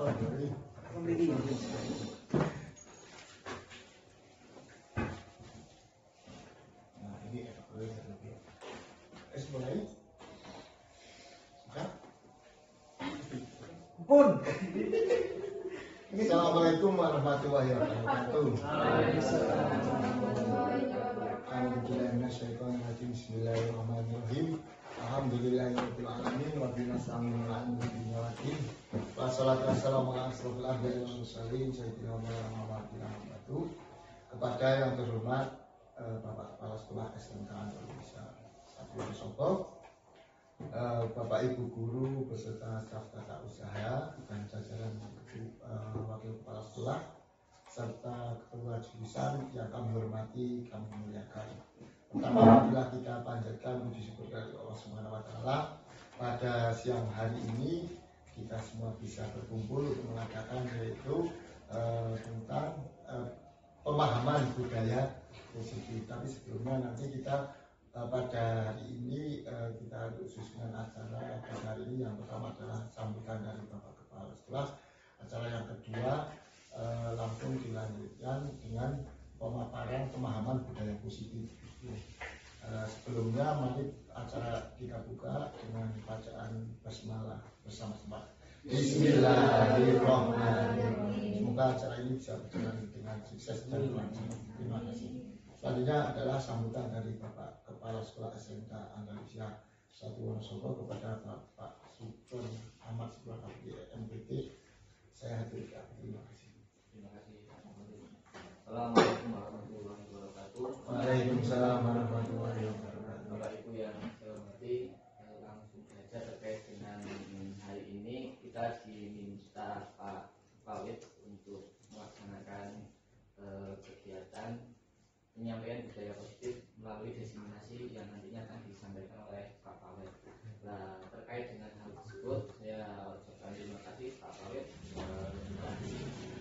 Nah, ini mulai. Pun. Assalamualaikum warahmatullahi wabarakatuh. Bismillahirrahmanirrahim. Alhamdulillahirabbil alamin wa binasta'inu ala umuri wassalatu wassalamu ala asrofil anbiya'i wal mursalin sayyidina Muhammadin kepada yang terhormat Bapak Kepala Sekolah SMK Indonesia 1 Wonosobo, Bapak Ibu guru beserta staf tata usaha dan jajaran wakil kepala sekolah serta ketua jurusan yang kami hormati, kami muliakan. Pertama, kita panjatkan puji syukur dari Allah Subhanahu wa taala pada siang hari ini kita semua bisa berkumpul untuk mengadakan yaitu tentang pemahaman budaya positif. Tapi sebelumnya nanti kita pada hari ini kita khususkan acara hari ini yang pertama adalah sambutan dari Bapak Kepala Sekolah. Acara yang kedua langsung dilanjutkan dengan pemaparan pemahaman budaya positif. Sebelumnya mari acara kita buka dengan bacaan basmalah bersama-sama. Bismillahirrahmanirrahim. Semoga acara ini bisa berjalan dengan sukses dan lancar. Terima kasih. Selanjutnya adalah sambutan dari Bapak Kepala Sekolah SMK Andalusia 1 Wonosobo kepada Bapak Sugeng Ahmad Sekolah MPT. Saya hadirkan. Terima kasih. Terima kasih. Assalamualaikum warahmatullahi wabarakatuh. Waalaikumsalam warahmatullahi wabarakatuh. Bapak Ibu yang saya hormati, langsung saja terkait dengan hari ini kita diminta Pak Pawit untuk melaksanakan kegiatan penyampaian budaya positif melalui diseminasi yang nantinya akan disampaikan oleh Pak Pawit. Nah, terkait dengan hal tersebut, saya ucapkan terima kasih Pak Pawit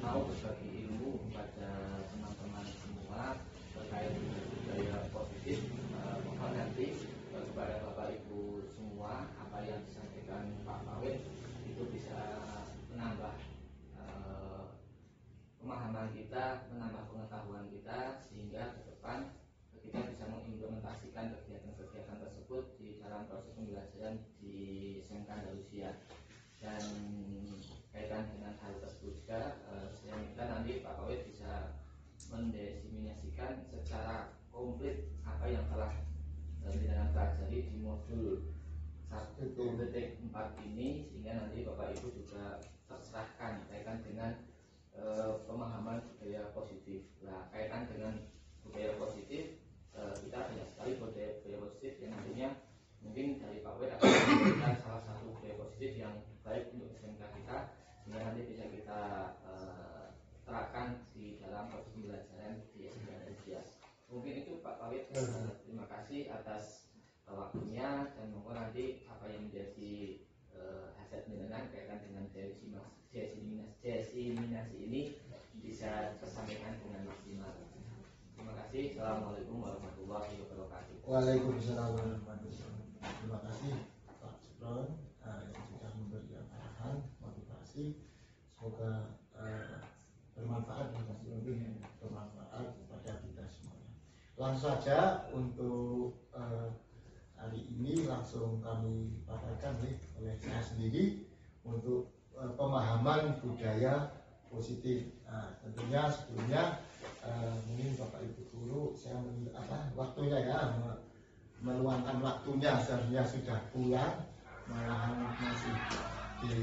mau berbagi ilmu kepada teman-teman semua terkait dengan budaya positif. Mohon nanti kepada Bapak Ibu semua apa yang disampaikan Pak Pawit itu bisa menambah pemahaman kita, menambah pengetahuan kita sehingga ke depan kita bisa mengimplementasikan kegiatan-kegiatan tersebut di dalam proses pembelajaran di SMK Andalusia. Dan kaitan dengan hal tersebut juga saya minta nanti Pak Pawit bisa mendiseminasikan secara komplit apa yang telah kita pelajari di modul 1.4 ini sehingga nanti Bapak Ibu juga terserahkan kaitan dengan pemahaman budaya positif. Nah, kaitan dengan budaya positif kita banyak sekali budaya positif yang nantinya mungkin dari Pak Wed akan memberikan salah satu budaya positif yang baik untuk SMK kita sehingga nanti bisa kita terapkan di dalam proses pembelajaran di SMK Indonesia. Mungkin itu Pak Pawit. Terima kasih atas waktunya dan monggo nanti apa yang menjadi hasil penelitian kaitan dengan diseminasi ini bisa tersampaikan dengan maksimal. Terima kasih. Assalamualaikum warahmatullahi wabarakatuh. Waalaikumsalam warahmatullahi wabarakatuh. Terima kasih Pak Sugeng yang sudah memberikan arahan motivasi. Semoga bermanfaat dan lebih bermanfaat kepada kita semuanya. Langsung saja untuk hari ini langsung kami paparkan oleh saya sendiri untuk pemahaman budaya positif. Tentunya sebelumnya mungkin Bapak Ibu guru saya waktunya ya meluangkan waktunya seharusnya sudah pulang malahan masih di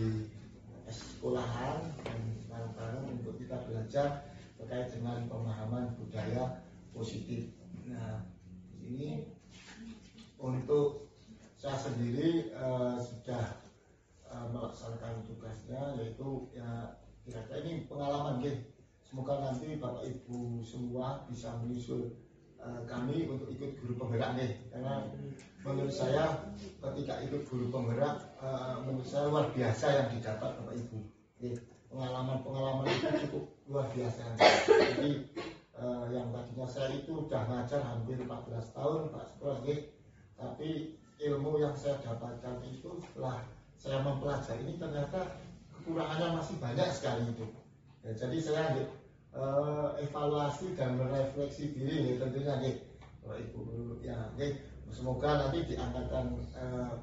sekolahan dan bareng-bareng untuk kita belajar terkait dengan pemahaman budaya positif. Nah, ini untuk saya sendiri sudah melaksanakan tugasnya yaitu ya kira-kira ini pengalaman deh. Semoga nanti Bapak Ibu semua bisa menyusul kami untuk ikut guru penggerak deh. Karena menurut saya ketika ikut guru penggerak menurut saya luar biasa yang didapat Bapak Ibu. Pengalaman itu cukup luar biasa. Jadi yang tadinya saya itu udah ngajar hampir 14 tahun Pak Sekolah deh. Tapi ilmu yang saya dapatkan itu setelah saya mempelajari ini ternyata kekurangannya masih banyak sekali itu. Ya, jadi saya evaluasi dan merefleksi diri ya, tentunya nih Bapak Ibu guru ya, semoga nanti diangkatkan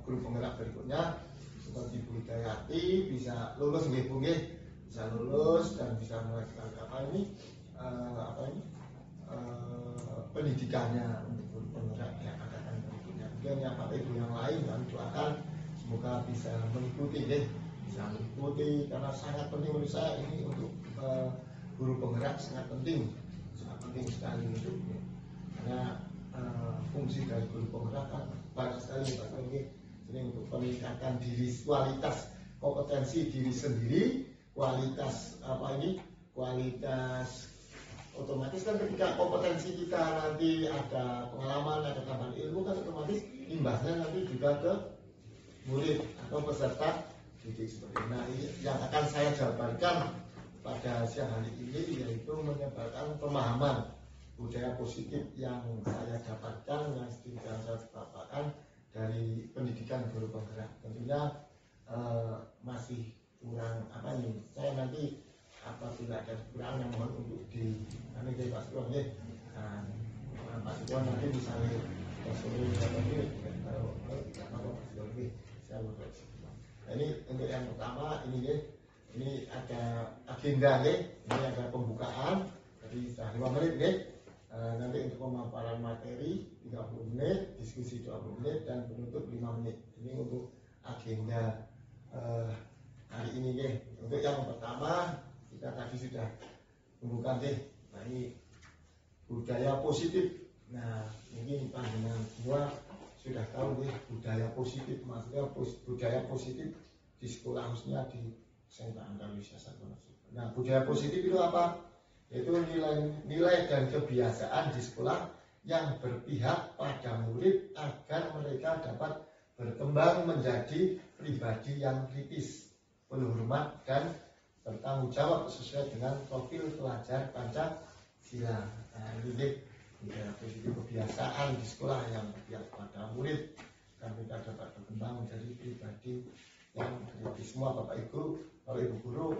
guru penggerak berikutnya seperti Bu Hidayati bisa lulus nggih Bu nggih, bisa lulus dan bisa melanjutkan pendidikannya untuk guru penggerak yang angkatan berikutnya. Kemudian yang Bapak Ibu yang lain kami doakan semoga bisa mengikuti deh, bisa mengikuti karena sangat penting menurut saya ini untuk guru penggerak sangat penting sekali untuk karena fungsi dari guru penggerak kan banyak sekali Pak Tenggi. Jadi untuk peningkatan diri, kualitas kompetensi diri sendiri, kualitas kualitas otomatis kan ketika kompetensi kita nanti ada pengalaman, ada tambahan ilmu kan otomatis imbasnya nanti juga ke murid atau peserta didik seperti ini. Nah, yang akan saya jabarkan pada siang hari ini yaitu menyebarkan pemahaman budaya positif yang saya dapatkan, yang sudah saya dapatkan dari pendidikan guru penggerak. Tentunya masih kurang saya nanti apabila ada kekurangan yang mohon untuk nanti Pak Sutron ya. Pak Sutron nanti misalnya ini untuk yang pertama ini ada agenda ini ada pembukaan jadi sudah 5 menit nanti untuk pemaparan materi 30 menit, diskusi 20 menit dan penutup 5 menit. Ini untuk agenda hari ini Untuk yang pertama kita tadi sudah pembukaan nah ini budaya positif. Nah mungkin panjenengan semua sudah tahu budaya positif, maksudnya budaya positif di sekolah khususnya di SMK Andalusia Sarjana. Nah budaya positif itu apa? Yaitu nilai dan kebiasaan di sekolah yang berpihak pada murid agar mereka dapat berkembang menjadi pribadi yang kritis, penuh hormat dan bertanggung jawab sesuai dengan profil pelajar Pancasila. Nah ini positif kebiasaan di sekolah yang berpihak pada murid dan mereka dapat berkembang menjadi pribadi yang kritis. Semua Bapak Ibu guru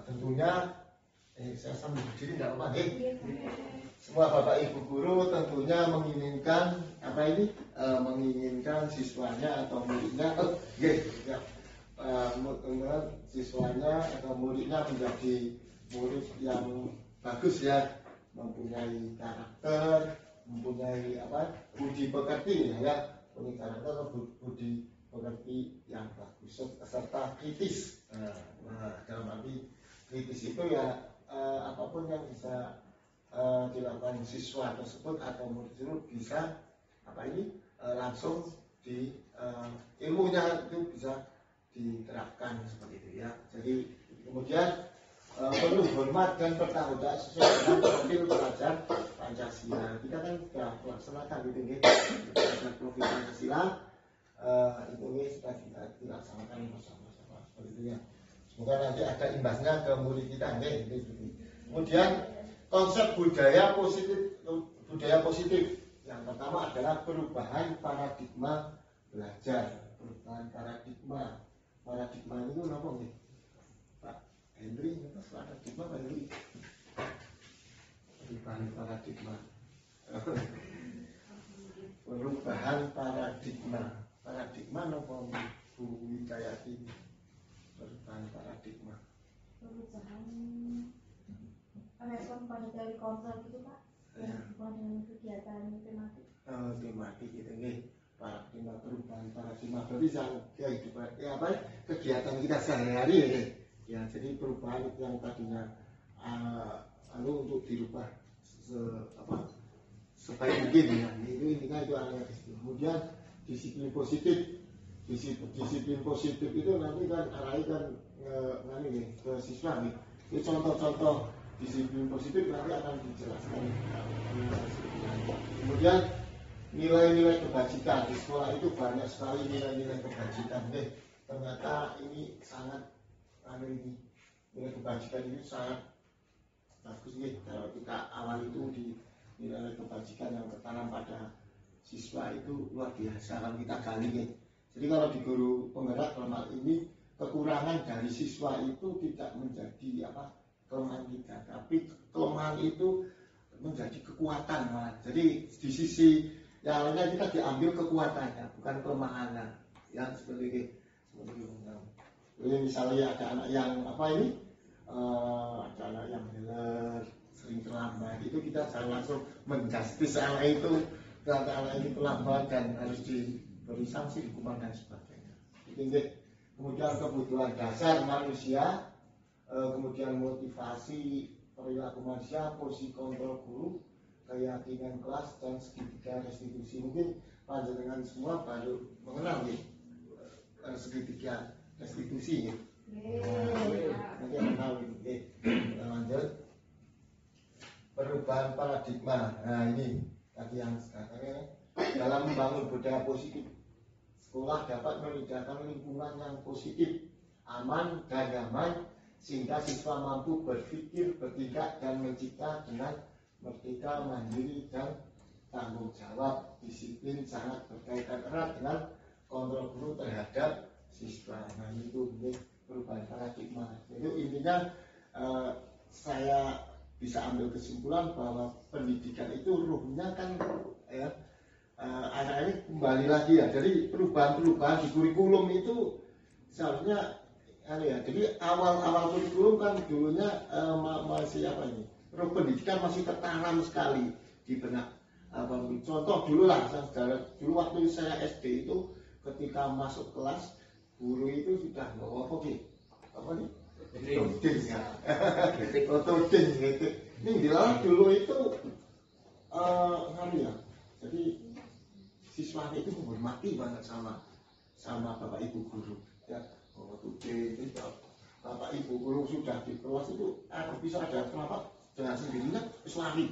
tentunya saya sambil berdiri tidak apa semua Bapak Ibu guru tentunya menginginkan menginginkan siswanya atau muridnya siswanya atau muridnya menjadi murid yang bagus ya, mempunyai karakter, mempunyai budi pekerti ya, punya karakter atau budi pekerti yang bagus serta kritis. Dalam arti kritis itu ya apapun yang bisa dilakukan siswa tersebut atau murid tersebut bisa langsung di ilmunya itu bisa diterapkan seperti itu ya. Jadi kemudian penuh hormat dan bertanggung jawab sesuai dengan profil pelajar Pancasila. Kita kan sudah melaksanakan pelajar profil Pancasila itu sudah kita dilaksanakan bersama-sama seperti itu ya. Semoga nanti ada imbasnya ke murid kita Kemudian konsep budaya positif yang pertama adalah perubahan paradigma belajar. Perubahan paradigma itu apa nih Pak Henry? Paradigma Pak Henry? Perubahan paradigma apa Bu Hidayati? Perubahan paradigma respon pada dari konsep itu Pak yang bukan dengan kegiatan tematik itu perubahan paradigma berarti kehidupan kegiatan kita sehari-hari ya. Jadi perubahan yang tadinya untuk dirubah sebaik mungkin ya, itu intinya itu adalah kemudian disiplin positif itu nanti kan arahkan ke siswa nih. Ini contoh-contoh disiplin positif nanti akan dijelaskan. Kemudian nilai-nilai kebajikan di sekolah itu banyak sekali nilai-nilai kebajikan ternyata ini sangat nilai kebajikan ini sangat bagus kalau kita awal itu di nilai kebajikan yang tertanam pada siswa itu luar biasa kalau kita gali Jadi kalau di guru penggerak dalam hal ini kekurangan dari siswa itu tidak menjadi kelemahan kita, tapi kelemahan itu menjadi kekuatan malah. Jadi di sisi yang lainnya kita diambil kekuatannya, bukan kelemahannya. Yang seperti itu. Jadi misalnya ada anak yang ada anak yang beler, sering terlambat, itu kita jangan langsung menjustis anak itu, karena anak ini terlambat dan harus diberi sanksi, hukuman dan sebagainya. Jadi, kemudian kebutuhan dasar manusia, kemudian motivasi perilaku manusia, posisi kontrol guru, keyakinan kelas, dan segitiga restitusi. Mungkin panjenengan semua baru mengenal segitiga restitusi. Nanti akan tahu. Kita lanjut. Perubahan paradigma. Nah ini tadi yang katanya dalam membangun budaya positif, sekolah dapat menyediakan lingkungan yang positif, aman dan nyaman, sehingga siswa mampu berpikir, bertindak dan mencipta dengan merdeka, mandiri dan tanggung jawab. Disiplin sangat berkaitan erat dengan kontrol guru terhadap siswa. Nah itu perubahan paradigma. Jadi intinya saya bisa ambil kesimpulan bahwa pendidikan itu ruhnya kan anak-anak kembali lagi ya. Jadi perubahan-perubahan di kurikulum itu seharusnya jadi awal kurikulum kan dulunya masih roh pendidikan masih tertanam sekali di benak. Contoh dulu lah, dulu waktu saya SD itu ketika masuk kelas guru itu sudah bawa Otoding ya. Otoding gitu. Ini bilang dulu itu jadi siswa itu menghormati banget sama bapak ibu guru. Ya, Otoding itu bapak ibu guru sudah di kelas itu bisa ada kenapa dengan sendirinya lari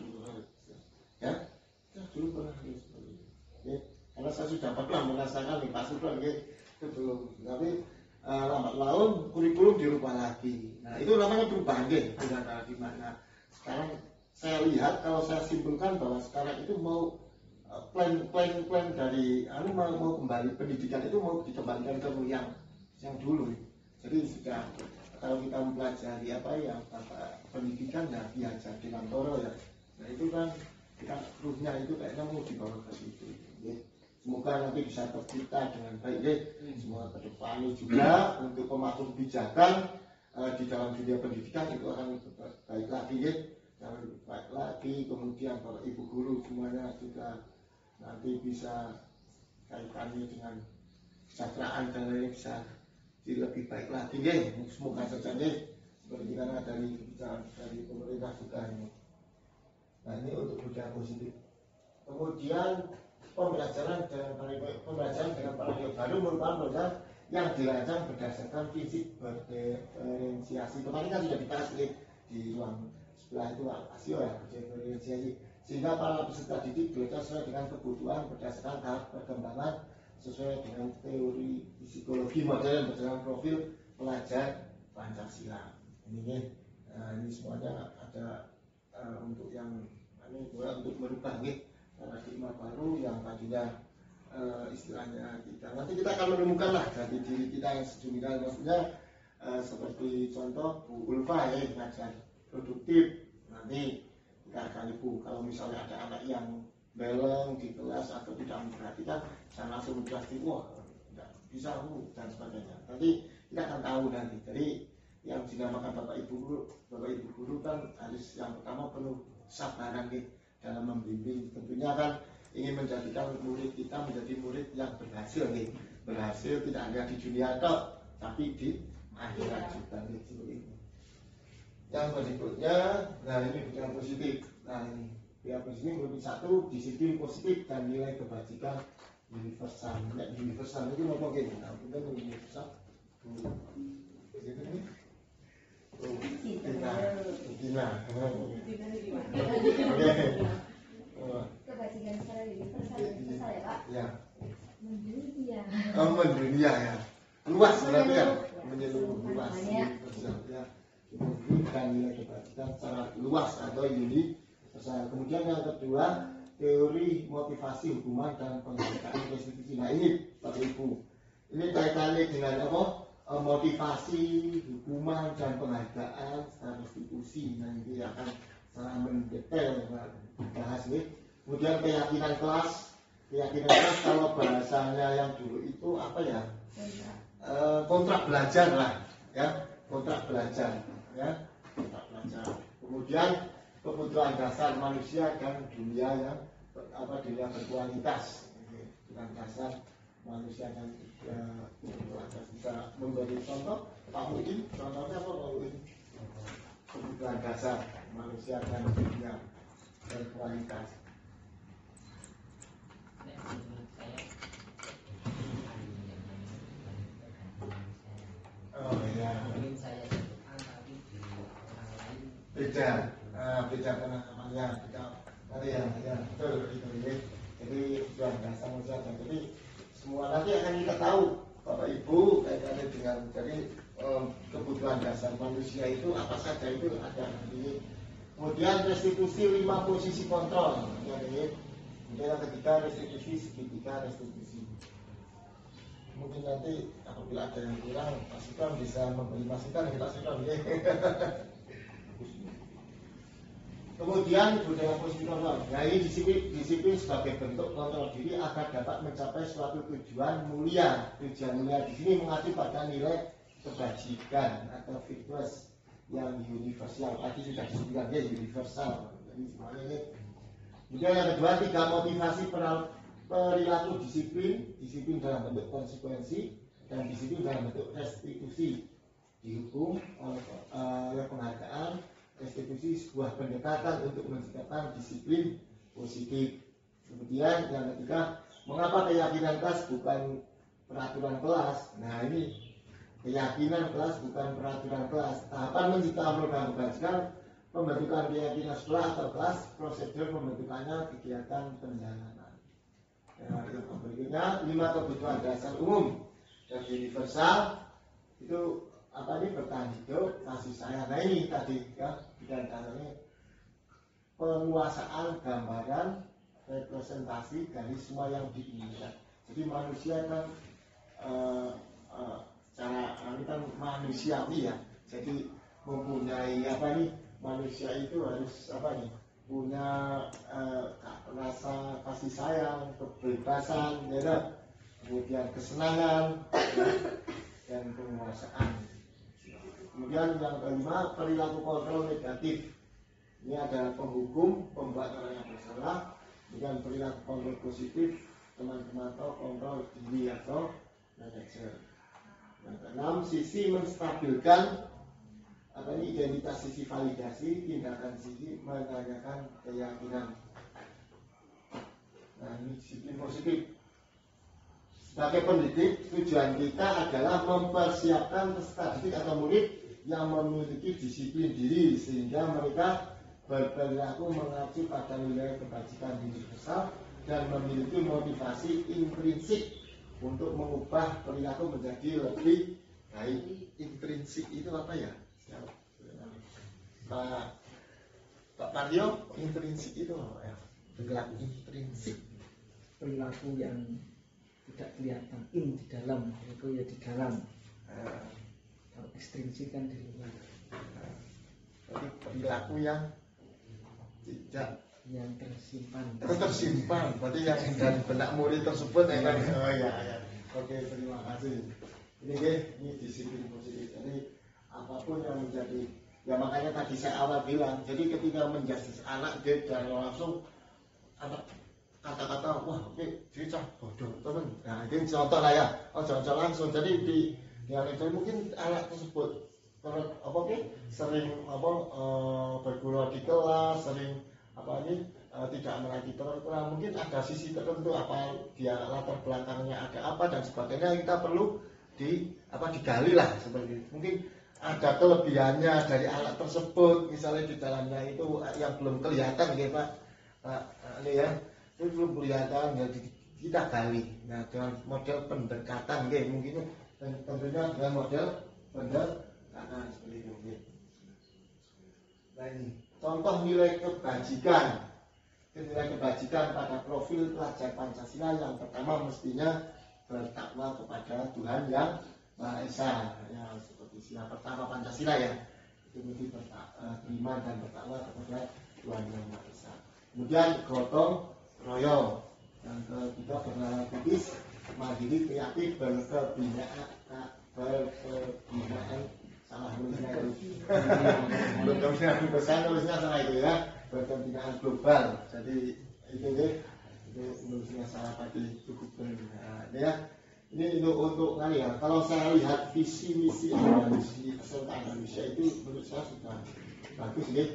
ya. Ya dulu pernah seperti itu. Ya, karena saya sudah pernah merasakan di Pak Sugeng itu belum. Tapi lambat laun kurikulum dirubah lagi. Nah itu namanya perubahan dengan paradigma. Sekarang saya lihat, kalau saya simpulkan bahwa sekarang itu mau plan dari mau kembali pendidikan itu mau dikembalikan ke yang dulu. Jadi sudah kalau kita mempelajari pendidikan ya diajar dengan toro ya. Nah itu kan kita ruhnya itu kayaknya mau dibawa ke situ. Ya. Semoga nanti bisa tercipta dengan baik. Semua ke depan juga untuk pemangku kebijakan di dalam dunia pendidikan itu akan baik lagi baik lagi. Kemudian para ibu guru semuanya juga nanti bisa kaitannya dengan kesejahteraan dan lain bisa lebih baik lagi. Semoga saja seperti karena dari kebijakan dari pemerintah juga ini. Nah ini untuk budaya positif. Kemudian pembelajaran dengan paradigma baru merupakan pembelajaran yang dirancang berdasarkan prinsip berdiferensiasi. Kemarin kan sudah dibahas di ruang sebelah itu ASIO ya, berdiferensiasi. Sehingga para peserta didik belajar sesuai dengan kebutuhan berdasarkan tahap perkembangan sesuai dengan teori psikologi model berdasarkan profil pelajar Pancasila. Ini semuanya ada untuk yang untuk merubah paradigma baru yang tadinya istilahnya nanti kita akan menemukan lah dari diri kita yang sejumlah maksudnya seperti contoh Bu Ulfa ya ngajar produktif. Nanti kita akan ibu kalau misalnya ada anak yang beleng di kelas atau tidak memperhatikan jangan langsung menjelaskan wah tidak bisa dan sebagainya. Nanti kita akan tahu nanti. Jadi yang dinamakan bapak ibu guru kan harus yang pertama penuh sabaran dalam membimbing. Tentunya kan ingin menjadikan murid kita menjadi murid yang berhasil berhasil tidak hanya di dunia tapi di akhirat juga Yang berikutnya, nah ini budaya positif. Nah ini budaya positif lebih satu disiplin positif dan nilai kebajikan universal. Universal itu apa gini? Nah kita universal. Kebajikan secara universal ya Pak? Ya. Mendunia. Mendunia ya. Luas berarti ya. Menyeluruh luas. Ya. Kemudian nilai kebajikan secara luas atau universal. Kemudian yang kedua teori motivasi hukuman dan penghargaan restitusi. Nah ini Bapak Ibu. Ini kaitannya dengan apa? motivasi, hukuman dan penghargaan serta restitusi. Nanti akan secara mendetail dibahas nih. Kemudian keyakinan kelas kalau bahasanya yang dulu itu apa ya? Kontrak belajar lah, ya, kontrak belajar, ya, kontrak belajar. Kemudian kebutuhan dasar manusia dan dunia yang dunia berkualitas, kebutuhan dasar manusia dan berkualitas. Bisa memberi contoh, Pak Muin, contohnya apa Pak Muin? Kebutuhan dasar manusia dan dunia berkualitas. Oh ya. Beda penanganannya, ya betul itu ya. Jadi tujuan dasar manusia dan jadi semua nanti akan kita tahu Bapak Ibu kaitannya dengan jadi kebutuhan dasar manusia itu apa saja itu ada nanti. Kemudian restitusi 5 posisi kontrol, jadi kemudian yang ketiga restitusi segitiga restitusi. Mungkin nanti apabila ada yang kurang, pasukan bisa memberi masukan kita sudah ya. Kemudian budaya posisi kontrol. Nah ini disiplin sebagai bentuk kontrol diri agar dapat mencapai suatu tujuan mulia. Tujuan mulia di sini mengacu pada nilai kebajikan atau virtues yang universal. Tadi sudah disebutkan ya universal. Jadi semuanya ini. Kemudian yang kedua 3 motivasi perilaku disiplin dalam bentuk konsekuensi dan disiplin dalam bentuk restitusi. Dihukum oleh penghargaan. Restitusi sebuah pendekatan untuk menciptakan disiplin positif. Kemudian yang ketiga, mengapa keyakinan kelas bukan peraturan kelas? Nah ini keyakinan kelas bukan peraturan kelas. Tahapan menciptakan program kebajikan, pembentukan keyakinan sekolah atau kelas, prosedur pembentukannya, kegiatan penjalanan. Yang berikutnya 5 kebutuhan dasar umum dan universal itu apa ini bertahan hidup, kasih sayang. Nah ini tadi ya dan dasarnya penguasaan gambaran representasi dari semua yang diinginkan. Jadi manusia kan cara ini kan manusiawi ya. Jadi mempunyai apa nih manusia itu harus apa nih punya rasa kasih sayang, kebebasan, ya, kemudian kesenangan ya, dan penguasaan. Kemudian yang kelima, perilaku kontrol negatif. Ini adalah penghukum, pembuat orang yang bersalah. Kemudian perilaku kontrol positif, teman-teman atau kontrol diri atau manajer. Yang keenam, sisi menstabilkan apa ini identitas, sisi validasi, tindakan sisi menanyakan keyakinan. Nah ini disiplin positif. Sebagai pendidik, tujuan kita adalah mempersiapkan peserta didik atau murid yang memiliki disiplin diri sehingga mereka berperilaku mengacu pada nilai kebajikan universal dan memiliki motivasi intrinsik untuk mengubah perilaku menjadi lebih baik. Intrinsik itu apa ya? Pak Mario, intrinsik itu apa ya? Perilaku intrinsik, perilaku yang tidak kelihatan di dalam, itu ya di dalam. Kalau ekstrinsik kan di luar. Jadi perilaku yang tidak yang tersimpan. Berarti yang dari benak murid tersebut ya kan? Oh ya. Oke, terima kasih. Ini disiplin positif. Jadi apapun yang menjadi, ya makanya tadi saya awal bilang. Jadi ketika menjadi anak dia jangan langsung anak kata-kata wah oke dia bodoh teman. Nah ini contoh lah ya. Oh jangan langsung. Jadi di yang itu mungkin anak tersebut sering bergurau di kelas, sering tidak melatih terang, mungkin ada sisi tertentu apa dia latar belakangnya ada apa dan sebagainya kita perlu digali lah seperti itu. Mungkin ada kelebihannya dari anak tersebut misalnya di dalamnya itu yang belum kelihatan gitu Pak. Ini ya itu belum kelihatan jadi kita gali. Nah dengan model pendekatan mungkin dan tentunya dengan model pendekatan seperti itu. Nah ini contoh nilai kebajikan. Nilai kebajikan pada profil pelajar Pancasila yang pertama mestinya bertakwa kepada Tuhan Yang Mbak Esa ya, seperti sila pertama Pancasila ya, itu lebih beriman dan bertakwa kepada Tuhan Yang Maha Esa. Kemudian gotong royong, yang ketiga berlalu kritis, mandiri, kreatif, berkebinaan, salah nulisnya itu, berkebinaan besar nulisnya salah itu ya, berkebinaan global. Jadi itu deh, itu nulisnya salah tadi, cukup benar ya. Ini untuk kali ya. Kalau saya lihat visi misi Indonesia itu menurut saya sudah bagus ya.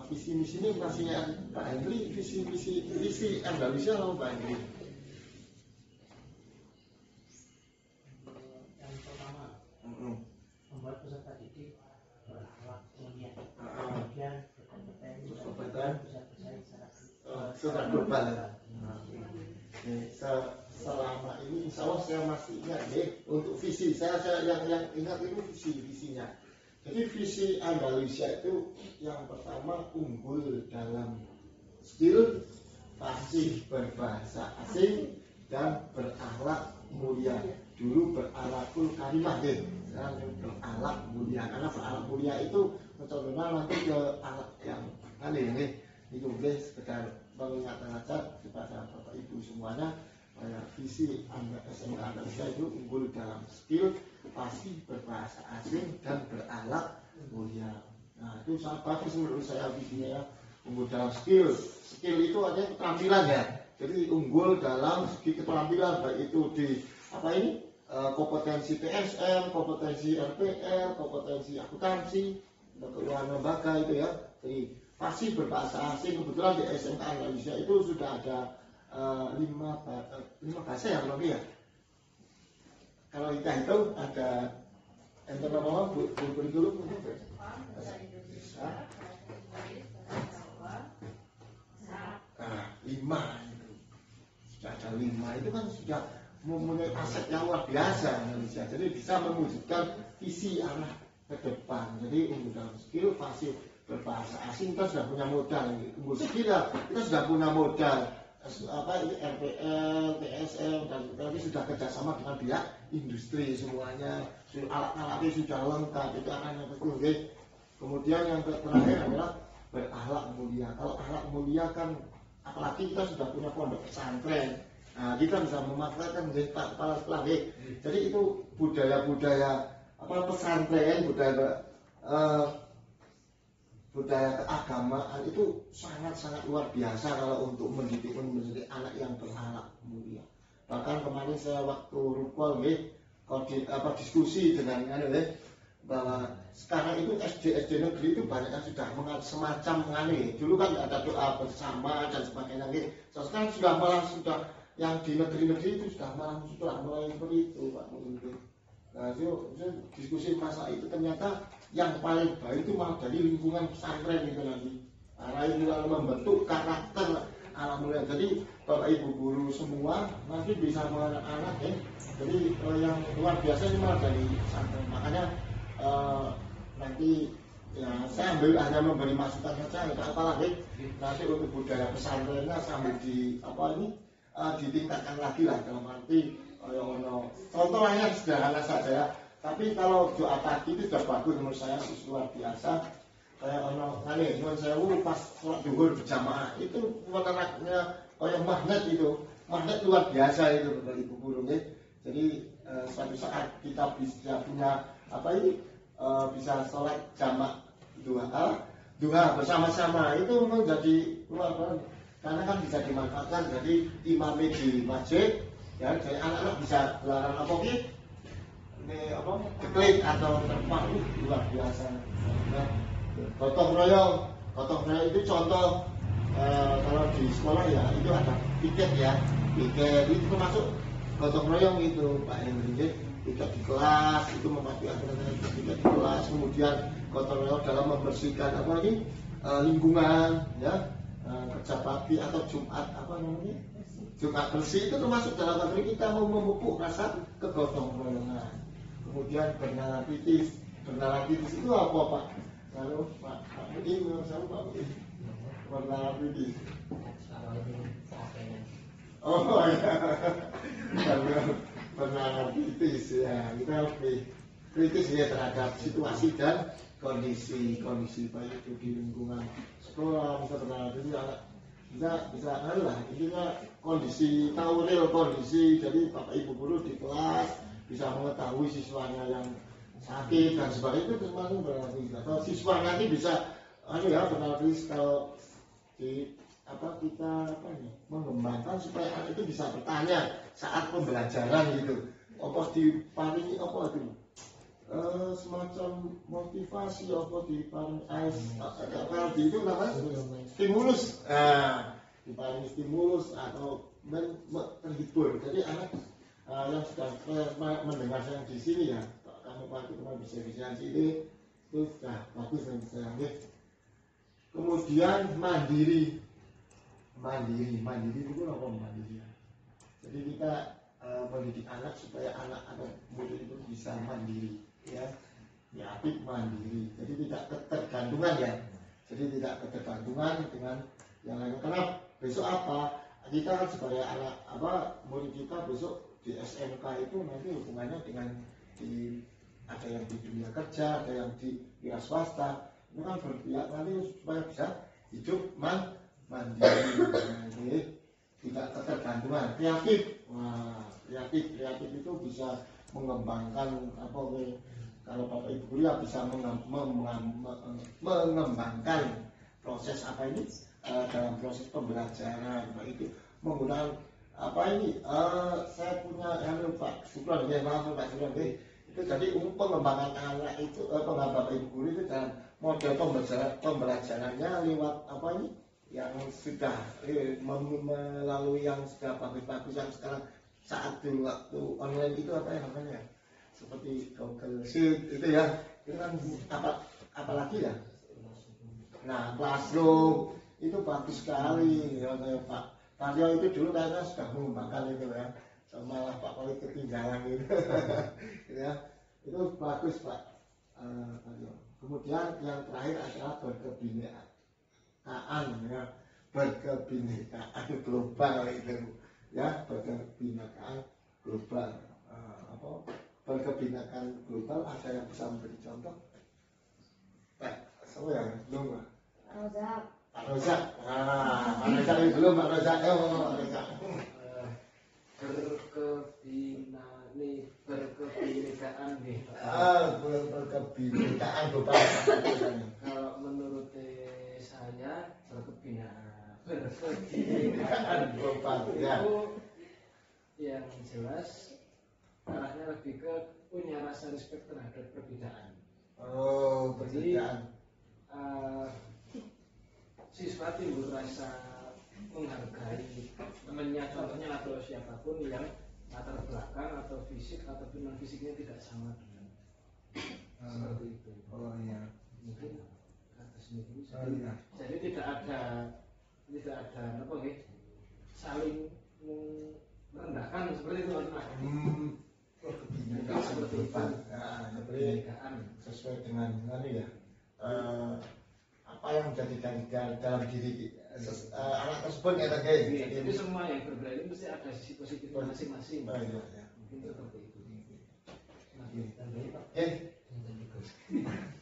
Visi misi ini masih Pak Henry, visi Indonesia atau Pak Henry? Yang pertama membuat peserta didik berakhlak mulia, kemudian berkompeten, bisa bersaing secara global. Selama ini insya Allah saya masih ingat deh untuk visi saya yang ingat itu visinya. Jadi visi Andalusia itu yang pertama unggul dalam skill, fasih berbahasa asing, dan berakhlak mulia. Dulu berakhlakul karimah deh, sekarang berakhlak mulia. Karena berakhlak mulia itu contohnya nanti ke akhlak yang ini itu deh, sekedar mengingatkan aja kepada Bapak Ibu semuanya. Visi SMK Andalusia itu unggul dalam skill, fasih berbahasa asing, dan berakhlak mulia. Nah itu sangat bagus menurut saya visinya ya. Unggul dalam skill itu artinya keterampilan ya. Jadi unggul dalam segi keterampilan, baik itu di kompetensi TSM, kompetensi RPL, kompetensi akuntansi, keuangan lembaga itu ya. Jadi fasih berbahasa asing, kebetulan di SMK Andalusia itu sudah ada 5 bahasa ya lebih ya. Kalau kita hitung ada internal kurikulum bahasa Indonesia, nah 5 itu sudah ada 5 itu kan sudah mempunyai aset yang luar biasa Indonesia. Jadi bisa mewujudkan visi arah ke depan. Jadi unggul dalam skill, fasih berbahasa asing, kita sudah punya modal. Unggul skill kita sudah punya modal. RPL, TSM, dan nanti sudah kerjasama dengan pihak industri semuanya, alat-alatnya sudah lengkap, itu akan yang betul. Kemudian yang terakhir adalah berakhlak mulia. Kalau akhlak mulia kan, apalagi kita sudah punya pondok pesantren, nah kita bisa memanfaatkan kepala sekolah. Jadi itu budaya pesantren, budaya keagamaan itu sangat-sangat luar biasa kalau untuk mendidik anak yang berakhlak mulia. Bahkan kemarin saya waktu rukul diskusi dengan bahwa sekarang itu SD negeri itu banyak yang sudah semacam dulu kan ada doa bersama dan sebagainya. Sekarang sudah yang di negeri-negeri itu sudah mulai seperti itu Pak Menteri. Nah, itu diskusi masalah itu ternyata yang paling baik itu malah dari lingkungan pesantren itu nanti. Karena itu membentuk karakter anak muda. Jadi Bapak Ibu guru semua nanti bisa menganak anak ya. Jadi yang luar biasa ini malah dari pesantren. Makanya nanti ya saya hanya memberi masukan saja, tidak apalah nanti untuk budaya pesantrennya sambil ditingkatkan lagi lah dalam arti contoh yang sederhana saja ya. Tapi kalau doa pagi itu sudah bagus menurut saya, luar biasa. Kayak saya pas sholat zuhur berjamaah itu menerapnya kayak magnet luar biasa itu Bapak Ibu guru ya. Jadi suatu saat kita bisa punya bisa sholat jamaah duha bersama-sama itu menjadi luar biasa. Karena kan bisa dimanfaatkan jadi imamnya di masjid ya, jadi anak-anak bisa belajar deklik atau terbang luar biasa. Gotong royong itu contoh kalau di sekolah ya itu ada piket itu termasuk gotong royong itu Pak Henry. Piket di kelas itu mematuhi aturan piket di kelas, kemudian gotong royong dalam membersihkan lingkungan ya. Kerja bakti atau Jumat Jumat bersih itu termasuk dalam negeri kita mau memupuk rasa kegotong royongan. Kemudian bernalar titis itu apa Pak? Lalu Pak Budi, bernalar titis. Oh ya, pernah kritis ya, kita lebih kritis ya terhadap situasi dan kondisi baik itu di lingkungan sekolah, misalnya jadi anak bisa lah intinya kondisi, tahu real kondisi, jadi bapak ibu guru di kelas bisa mengetahui siswanya yang sakit dan sebagainya, itu termasuk berarti atau siswa nanti bisa berarti kalau di kita mengembangkan supaya anak itu bisa bertanya saat pembelajaran gitu, diparingi itu semacam motivasi diparingi itu namanya stimulus, diparingi stimulus atau terhibur. Jadi anak yang sudah mendengar yang di sini ya, kamu bisa ini itu sudah bagus dan bisa kemudian mandiri itu apa mandiri? Jadi kita mendidik anak supaya anak atau murid itu bisa mandiri, ya aktif mandiri. Jadi tidak ketergantungan ya. Jadi tidak ketergantungan dengan yang lain. Karena besok kita kan sebagai anak murid kita besok di SMK itu nanti hubungannya dengan ada yang di dunia kerja, ada yang di wira swasta. Itu kan berpihak nanti supaya bisa hidup mandiri, tidak ketergantungan, kreatif. Kreatif itu bisa mengembangkan kalau bapak ibu guru ya bisa mengembangkan proses dalam proses pembelajaran, itu menggunakan saya punya Pak Supran itu jadi pengembangan anak itu pengembangan bapak ibu guru itu dalam model pembelajarannya lewat yang sudah melalui yang sudah bagus-bagus yang sekarang saat dulu waktu online itu namanya seperti Google Sheet itu ya, itu kan apalagi ya. Nah, Classroom itu bagus sekali ya, Pak Taryo itu dulu kayaknya sudah mengembangkan itu ya, malah Pak Wali ketinggalan gitu. Gitu ya, itu bagus Pak Taryo. Kemudian yang terakhir adalah berkebinekaan global itu ya, berkebinekaan global. Berkebinekaan global ada yang bisa memberi contoh? Siapa ya? Belum Pak Rozak. Pak Rozak ini belum Pak Rozak. Berkebinekaan berkebinekaan global. Kalau menurut saya berkebinekaan global itu yang jelas arahnya lebih ke punya rasa respect terhadap perbedaan. Perbedaan. Jadi siswa timbul rasa menghargai temannya, contohnya atau siapapun yang latar belakang atau fisik ataupun non fisiknya tidak sama dengan seperti itu. Mungkin kata sendiri. Jadi tidak ada saling merendahkan seperti itu seperti itu. Sesuai dengan apa yang menjadi dalam diri anak tersebut ya tadi. Jadi semua yang berbeda ini mesti ada sisi positifnya masing-masing. Mungkin seperti itu.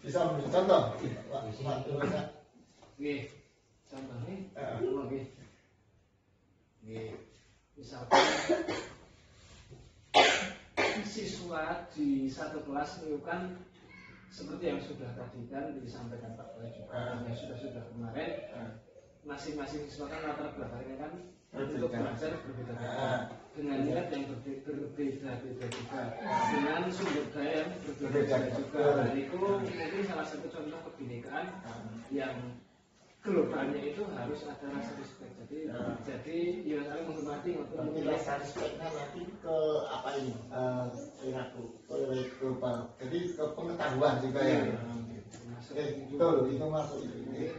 Bisa memberi contoh? Contohnya, misalkan siswa di satu kelas melakukan seperti yang sudah tadi kan disampaikan Pak Wali juga, yang sudah kemarin, masing-masing siswa kan latar belakangnya kan untuk belajar berbeda-beda, dengan niat yang berbeda-beda juga, dengan sumber daya yang berbeda-beda juga. Nah, itu mungkin salah satu contoh kebinekaan yang globalnya itu harus ada rasa respect. Jadi ya saling menghormati untuk rasa respectnya nanti ke global. Jadi ke pengetahuan juga ya. Betul, itu masuk itu.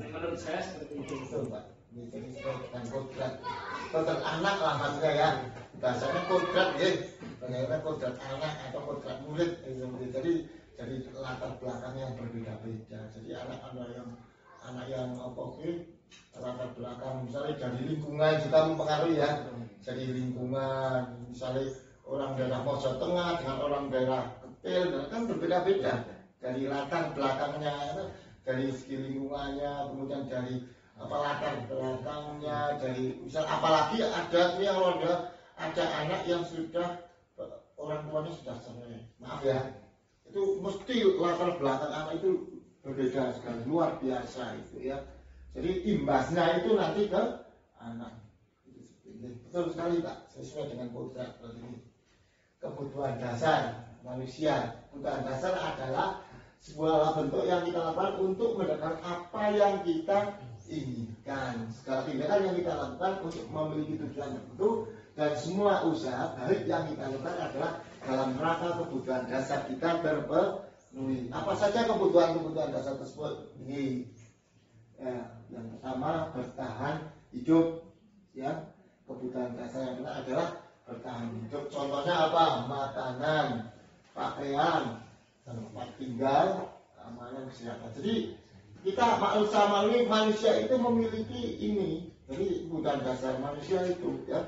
Menurut saya seperti itu. Betul Pak. Jadi dan kodrat anak lah maksudnya ya. Bahasanya kodrat ya. Bagaimana kodrat anak atau kodrat murid. Jadi latar belakang yang berbeda-beda. Jadi anak yang latar belakang misalnya dari lingkungan juga mempengaruhi ya. jadi lingkungan, misalnya orang daerah Mojo Tengah dengan orang daerah Kepil kan berbeda-beda dari latar belakangnya, dari segi lingkungannya, kemudian dari latar belakangnya, dari misal apalagi ada yang ada anak yang sudah orang tuanya sudah cerai, maaf ya, itu mesti latar belakang anak itu berbeda sekali, luar biasa itu ya. Jadi imbasnya itu nanti ke anak. Betul sekali Pak, sesuai dengan kodrat ini. Kebutuhan dasar manusia. Kebutuhan dasar adalah sebuah bentuk yang kita lakukan untuk mendapatkan apa yang kita inginkan. Segala tindakan yang kita lakukan untuk memiliki tujuan tertentu, dan semua usaha baik yang kita lakukan adalah dalam rangka kebutuhan dasar kita terpenuhi. Apa saja kebutuhan dasar tersebut? Ini yang pertama bertahan hidup, ya. Kebutuhan dasar yang benar adalah bertahan hidup. Contohnya apa? Makanan, pakaian, tempat tinggal, keamanan, kesehatan. Jadi kita manusia itu memiliki ini. Jadi kebutuhan dasar manusia itu, ya,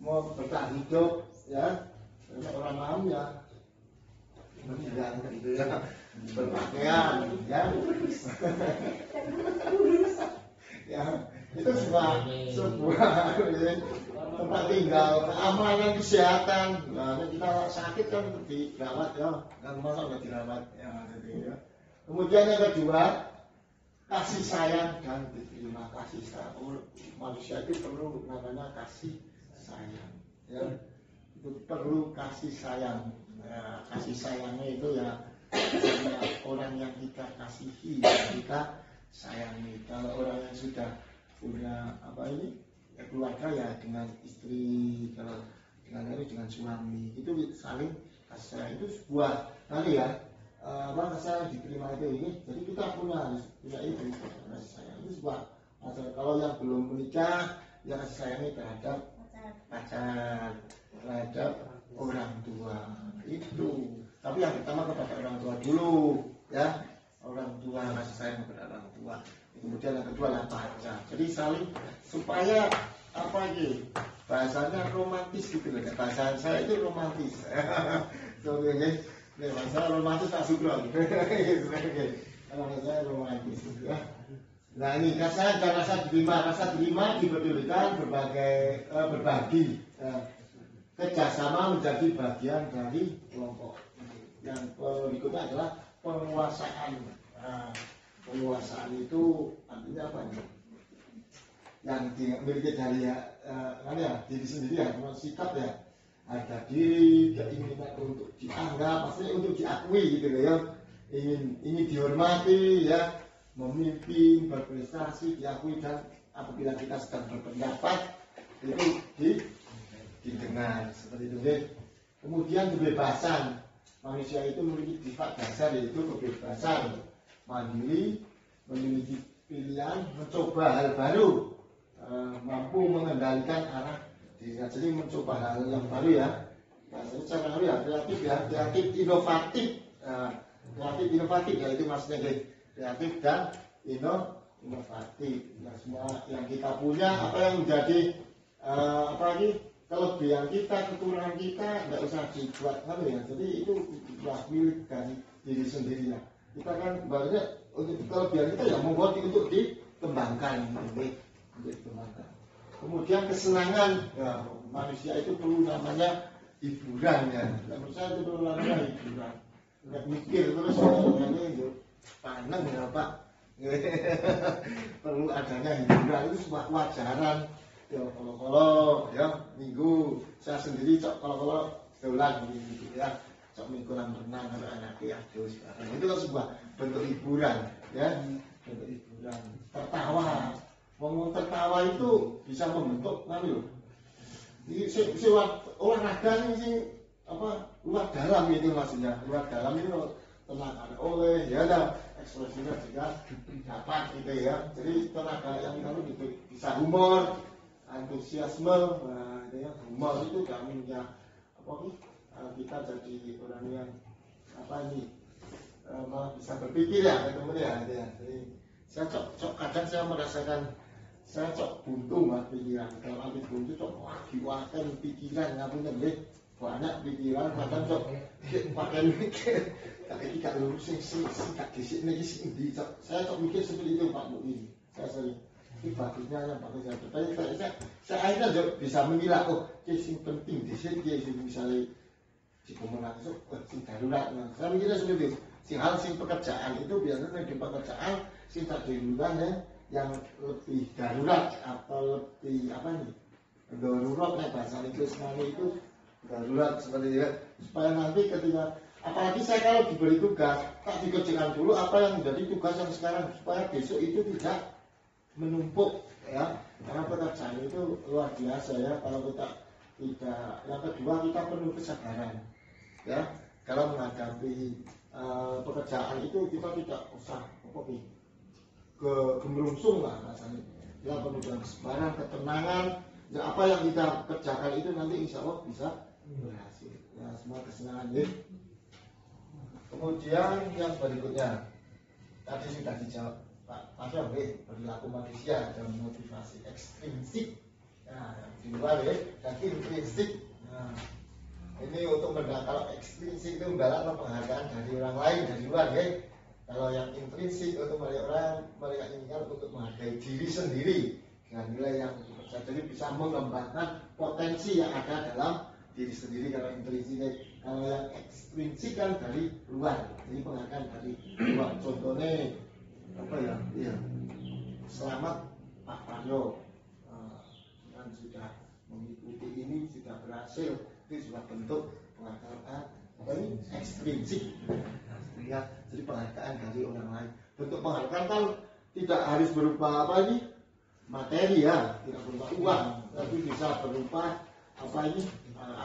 mau bertahan hidup, ya. Orang paham ya, meninggal gitu ya, berpakaian, ya. Ya, itu sebuah tempat tinggal, keamanan, kesehatan. Nah, kita sakit kan dirawat ya, kan masa nggak dirawat ya, ya. Kemudian yang kedua, kasih sayang dan diterima. Kasih sayang, manusia itu perlu namanya kasih sayang, ya. Itu perlu kasih sayang. Ya, kasih sayangnya itu ya orang yang kita kasihi, kita sayangi. Kalau orang yang sudah punya keluarga ya dengan istri, kalau dengan suami itu saling kasih sayang. Itu sebuah ya kasih sayang diterima itu ini. Jadi kita harus punya itu kasih sayang. Itu sebuah masalah. Kalau yang belum menikah ya kasih sayangnya terhadap pacar, terhadap orang tua itu. Tapi yang pertama kepada orang tua dulu, ya. Orang tua, kasih sayang kepada orang tua. Kemudian yang kedua adalah pacar. Jadi saling supaya bahasanya romantis gitu loh. Bahasa saya itu romantis. Sorry guys, bahasa romantis tak suka. Kalau saya romantis ya. Nah ini kasih dan rasa terima dipedulikan berbagi. Kerjasama menjadi bagian dari kelompok. Yang berikutnya adalah penguasaan. Nah, penguasaan itu artinya apa nih? Yang dimiliki dari diri sendiri ya, sikap ya, harga diri, keinginan untuk dianggap, maksudnya untuk diakui gitu ya, ingin dihormati ya, memimpin, berprestasi, diakui, dan apabila kita sedang berpendapat itu didengar seperti itu. Kemudian kebebasan, manusia itu memiliki sifat dasar yaitu kebebasan, mandiri, memiliki pilihan, mencoba hal baru, mampu mengendalikan arah dirinya. Jadi mencoba hal yang baru ya. Bahasanya cara baru ya, kreatif, inovatif, inovatif ya, itu maksudnya kreatif dan inovatif. Nah, semua yang kita punya, apa yang menjadi kelebihan kita, kekurangan kita, nggak usah dibuat ya. Jadi itu milik dari diri sendiri ya. Kita kan barunya untuk kelebihan kita ya membuat untuk dikembangkan, untuk dikembangkan. Kemudian kesenangan, ya, manusia itu perlu namanya hiburan ya. Menurut saya itu perlu namanya hiburan. Nggak mikir terus ini panen ya Pak. Perlu adanya hiburan, itu sebuah kewajaran. Ya kalau ya minggu saya sendiri kalau dolan gitu ya, mingguan renang sama anak aduh sekarang itu kan sebuah bentuk hiburan ya, bentuk hiburan. Tertawa, ngomong tertawa itu bisa membentuk ini olahraga ini sih luar dalam itu maksudnya, luar dalam itu tenaga oleh ya ada ekspresinya juga dapat gitu ya. Jadi tenaga yang itu bisa humor, antusiasme, ya, humor itu jaminnya kita jadi orang yang malah bisa berpikir ya teman-teman ya. Jadi saya kadang saya merasakan saya cok buntu mas pikiran. Kalau anti buntu cok diwakan pikiran ngapain deh banyak pikiran kadang cok pakai mikir kayak tidak lurus sih gak disik nih sih cok. Saya cok mikir seperti itu Pak Bu ini. Saya sering ini bagusnya yang bagus saya bertanya saya akhirnya bisa memilah oh yang penting disik dia misalnya di komunitas itu sing darurat. Saya mikirnya seperti itu. Hal sing pekerjaan itu biasanya di pekerjaan sing tak darurat ya yang lebih darurat atau lebih apa nih darurat nih bahasa Inggris itu darurat seperti itu supaya nanti ketika apalagi saya kalau diberi tugas tak dikerjakan dulu apa yang menjadi tugas yang sekarang supaya besok itu tidak menumpuk ya karena pekerjaan itu luar biasa ya kalau kita tidak yang kedua kita perlu kesabaran ya kalau menghadapi pekerjaan itu kita tidak usah gemerungsung lah rasanya kita perlu dengan kesabaran ketenangan ya apa yang kita kerjakan itu nanti insya Allah bisa berhasil ya semua kesenangan ya. Kemudian yang berikutnya tadi sudah dijawab Pak Syam perilaku manusia dan motivasi ekstrinsik nah di luar ya dan intrinsik nah ini untuk kalau ekstrinsik itu mendapatkan penghargaan dari orang lain dari luar ya kalau yang intrinsik untuk mereka inginkan untuk menghargai diri sendiri dengan nilai yang dipercaya jadi bisa mengembangkan potensi yang ada dalam diri sendiri kalau intrinsik kalau yang ekstrinsik kan dari luar jadi penghargaan dari luar contohnya apa ya iya selamat Pak Paryo yang sudah mengikuti ini sudah berhasil itu juga bentuk penghargaan apa ini ekstrinsik ya jadi penghargaan dari orang lain bentuk penghargaan kan tidak harus berupa apa ini materi ya tidak berupa uang tapi bisa berupa apa ini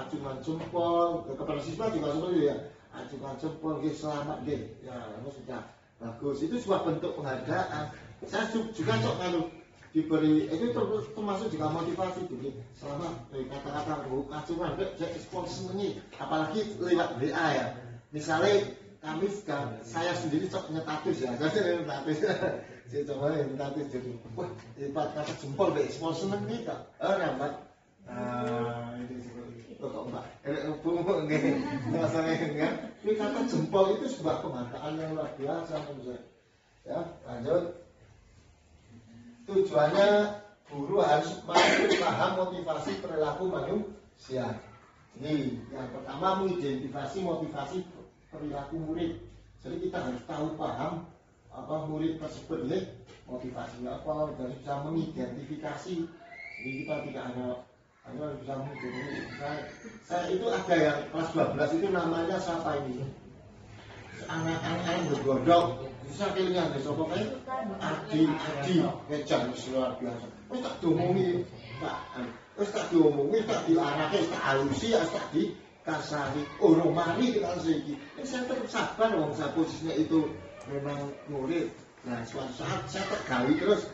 acungan jempol kepada siswa juga seperti itu ya acungan jempol selamat ya itu sudah bagus itu sebuah bentuk penghargaan saya juga cok kalau diberi itu termasuk juga motivasi jadi selamat kata-kata acungan sponsor ini apalagi lewat WA ya misalnya kami saya sendiri cok nyetatus ya saya nyetatus saya coba nyetatus jadi wah hebat kata jempol sponsor ini kak rambat itu seperti itu kok mbak bumbu nggih rasanya enggak ini kata jempol itu sebuah penghargaan yang luar biasa menurut saya ya lanjut tujuannya guru harus paham motivasi perilaku manusia ini yang pertama mengidentifikasi motivasi perilaku murid jadi kita harus tahu paham apa murid tersebut ya motivasinya apa dan bisa mengidentifikasi jadi kita tidak hanya bisa mengidentifikasi saya itu ada yang kelas 12 itu namanya siapa ini anak-anak yang bergodok bisa kalian ada sopo kayak Adi ngejar luar biasa wis tak diomongi tak diomongi tak dilarake tak halusi tak di kasari mari kita saiki saya tetap sabar wong saya posisinya itu memang murid nah suatu saat saya tergali terus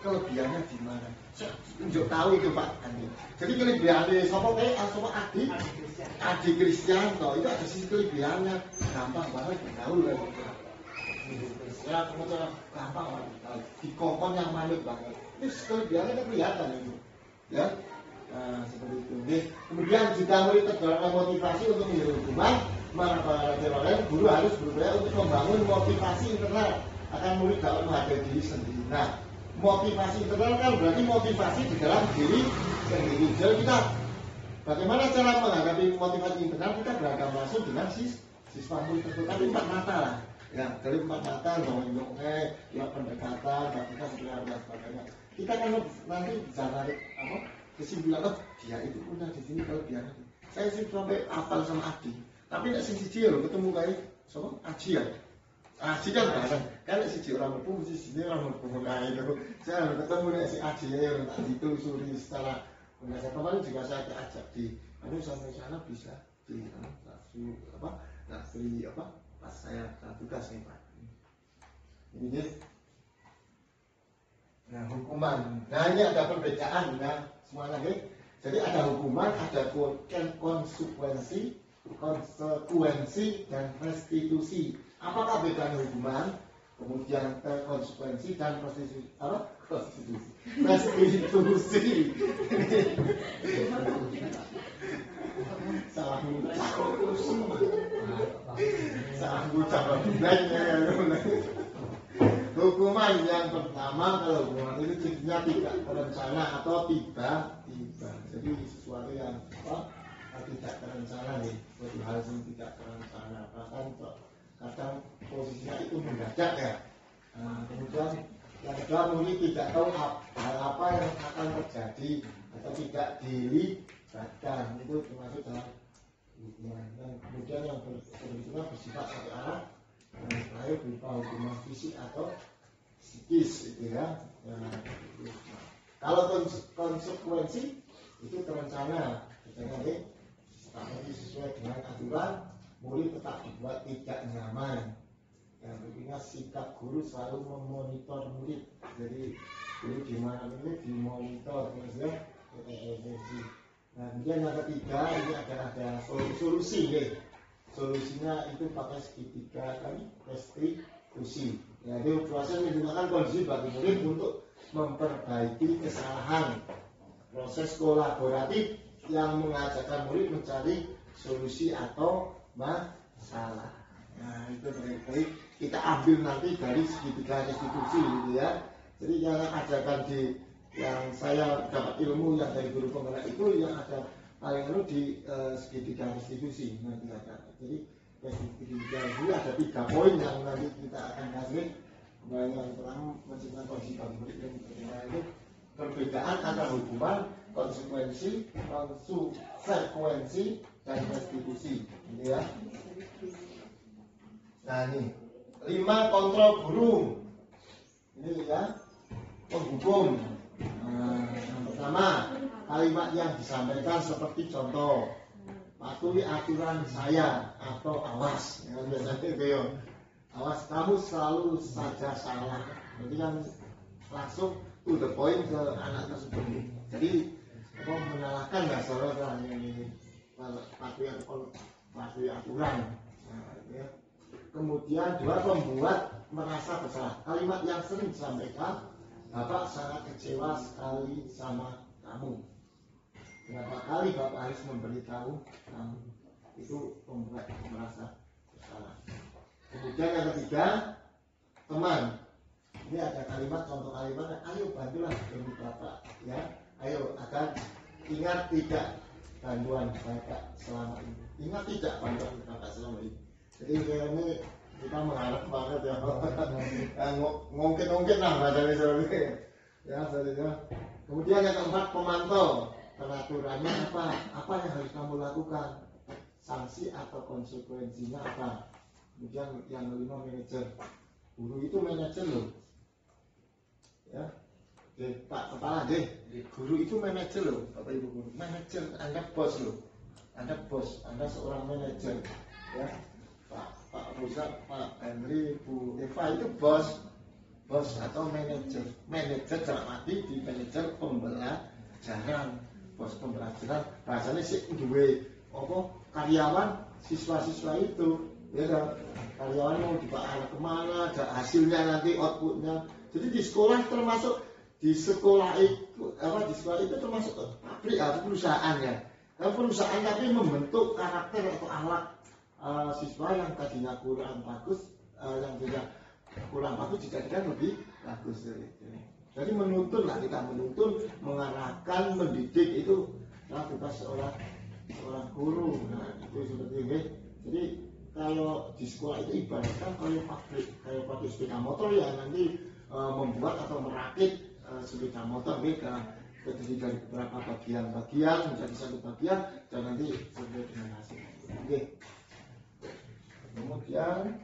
kelebihannya di mana saya tunjuk tahu itu Pak jadi kelebihannya sapa kayak sapa Adi Kristianto itu ada sisi kelebihannya gampang banget tahu lah ya kemudian gampang banget di kokon yang manut banget itu kelebihannya kelihatan itu ya seperti itu. Kemudian jika murid terdapat motivasi untuk menjadi hukuman, maka guru harus berupaya untuk membangun motivasi internal akan murid dapat menghargai diri sendiri. Nah, motivasi internal kan berarti motivasi di dalam diri sendiri. Jadi kita bagaimana cara menghadapi motivasi internal kita beragam langsung dengan siswa murid tersebut. Tapi 4 mata lah. Ya, dari 4 mata, ya pendekatan, kita segera dan sebagainya. Kita kan nanti bisa narik kesimpulan dia itu punya di sini kelebihan. Saya sih sampai hafal sama Adi, tapi nek sing siji lho ketemu kae sapa? Aji ya. Aji kan bareng. Kan nek siji orang mlebu mesti siji orang mlebu kae itu. Saya ketemu nek si Aji ya tak ditelusuri secara pengajar kemarin juga saya ajak di sampai sana bisa di pas saya tugas nih Pak. Ini nah hukuman. Nah ini ada perbedaan ya semuanya ya. Jadi ada hukuman, ada konsekuensi dan restitusi. Apakah bedanya hukuman? kemudian konsekuensi dan restitusi. Salah ngucap hukuman yang pertama, kalau hukuman itu cirinya tidak terencana atau tiba-tiba. Jadi sesuatu yang tidak terencana nih, suatu hal yang tidak terencana. Bahkan kadang posisinya itu mendadak ya. Kemudian yang kedua mungkin tidak tahu hal apa yang akan terjadi atau tidak dilibatkan, itu termasuk dalam hukuman. Dan kemudian yang berikutnya bersifat satu arah, yang terakhir berupa hukuman fisik atau psikis itu ya. Kalau konsekuensi itu terencana, jadi sesuai dengan aturan, murid tetap dibuat tidak nyaman. Yang berikutnya sikap guru selalu memonitor murid. Jadi guru gimana ini dimonitor, maksudnya nah, kemudian yang ketiga ini ada solusi nih. Solusinya itu pakai segitiga tadi, restitusi. Jadi proses menggunakan kondisi bagi murid untuk memperbaiki kesalahan. Proses kolaboratif yang mengajarkan murid mencari solusi atau masalah. Nah itu baik-baik kita ambil nanti dari segitiga restitusi gitu ya. Jadi jangan ajarkan di yang saya dapat ilmu yang dari guru penggerak itu yang ada paling dulu di segitiga restitusi nanti ada. Jadi segitiga ini ada 3 poin yang nanti kita akan kasih. Yang pertama menciptakan kondisi bagi murid yang itu perbedaan antara hukuman, konsekuensi, dan restitusi, gitu ya. Nah ini 5 kontrol guru, ini ya penghukum. Yang pertama kalimat yang disampaikan seperti contoh, patuhi aturan saya atau awas. Ya, biasanya itu ya. Awas kamu selalu saja salah. Jadi kan langsung to the point ke anak tersebut. Jadi menyalahkan nggak salah ini patuhi aturan. Nah, ya. Kemudian 2 membuat merasa bersalah. Kalimat yang sering disampaikan, Bapak sangat kecewa sekali sama kamu. Berapa kali Bapak harus memberitahu kamu? Itu membuat merasa bersalah. Kemudian yang ketiga, teman. Ini ada kalimat, contoh kalimat, ayo bantulah demi Bapak, ya. Ayo agar ingat tidak bantuan Bapak selama ini. Ingat tidak bantuan Bapak selama ini. Jadi ini kita mengharap banget ya, ngungkit lah bahasanya seperti ya, sebenarnya. Kemudian yang keempat, pemantau. Peraturannya apa yang harus kamu lakukan, sanksi atau konsekuensinya apa. Kemudian yang kelima, manajer. Guru itu manajer loh, ya. Pak kepala deh, guru itu manajer loh, Bapak Ibu guru. Manajer, Anda bos loh, Anda bos, Anda seorang manajer, ya. Pak Rosa, Pak Henry, Bu Eva itu bos atau manajer. Manajer dalam arti di manajer pembelajaran, bos pembelajaran. Bahasanya sih gue karyawan siswa-siswa itu, ya kan? Karyawan mau dibawa kemana, ada hasilnya nanti outputnya. Jadi di sekolah termasuk di sekolah itu termasuk pabrik atau perusahaan ya. Dan perusahaan tapi membentuk karakter atau akhlak siswa yang tadinya kurang bagus, yang tidak kurang bagus dijadikan lebih bagus. Jadi menuntun lah, kita menuntun, mengarahkan, mendidik itu tugas seorang guru. Nah itu seperti ini. Jadi kalau di sekolah itu ibaratkan kayak pabrik sepeda motor ya, nanti membuat atau merakit sepeda motor terdiri dari beberapa bagian menjadi satu bagian dan nanti sesuai dengan hasil. Oke. Kemudian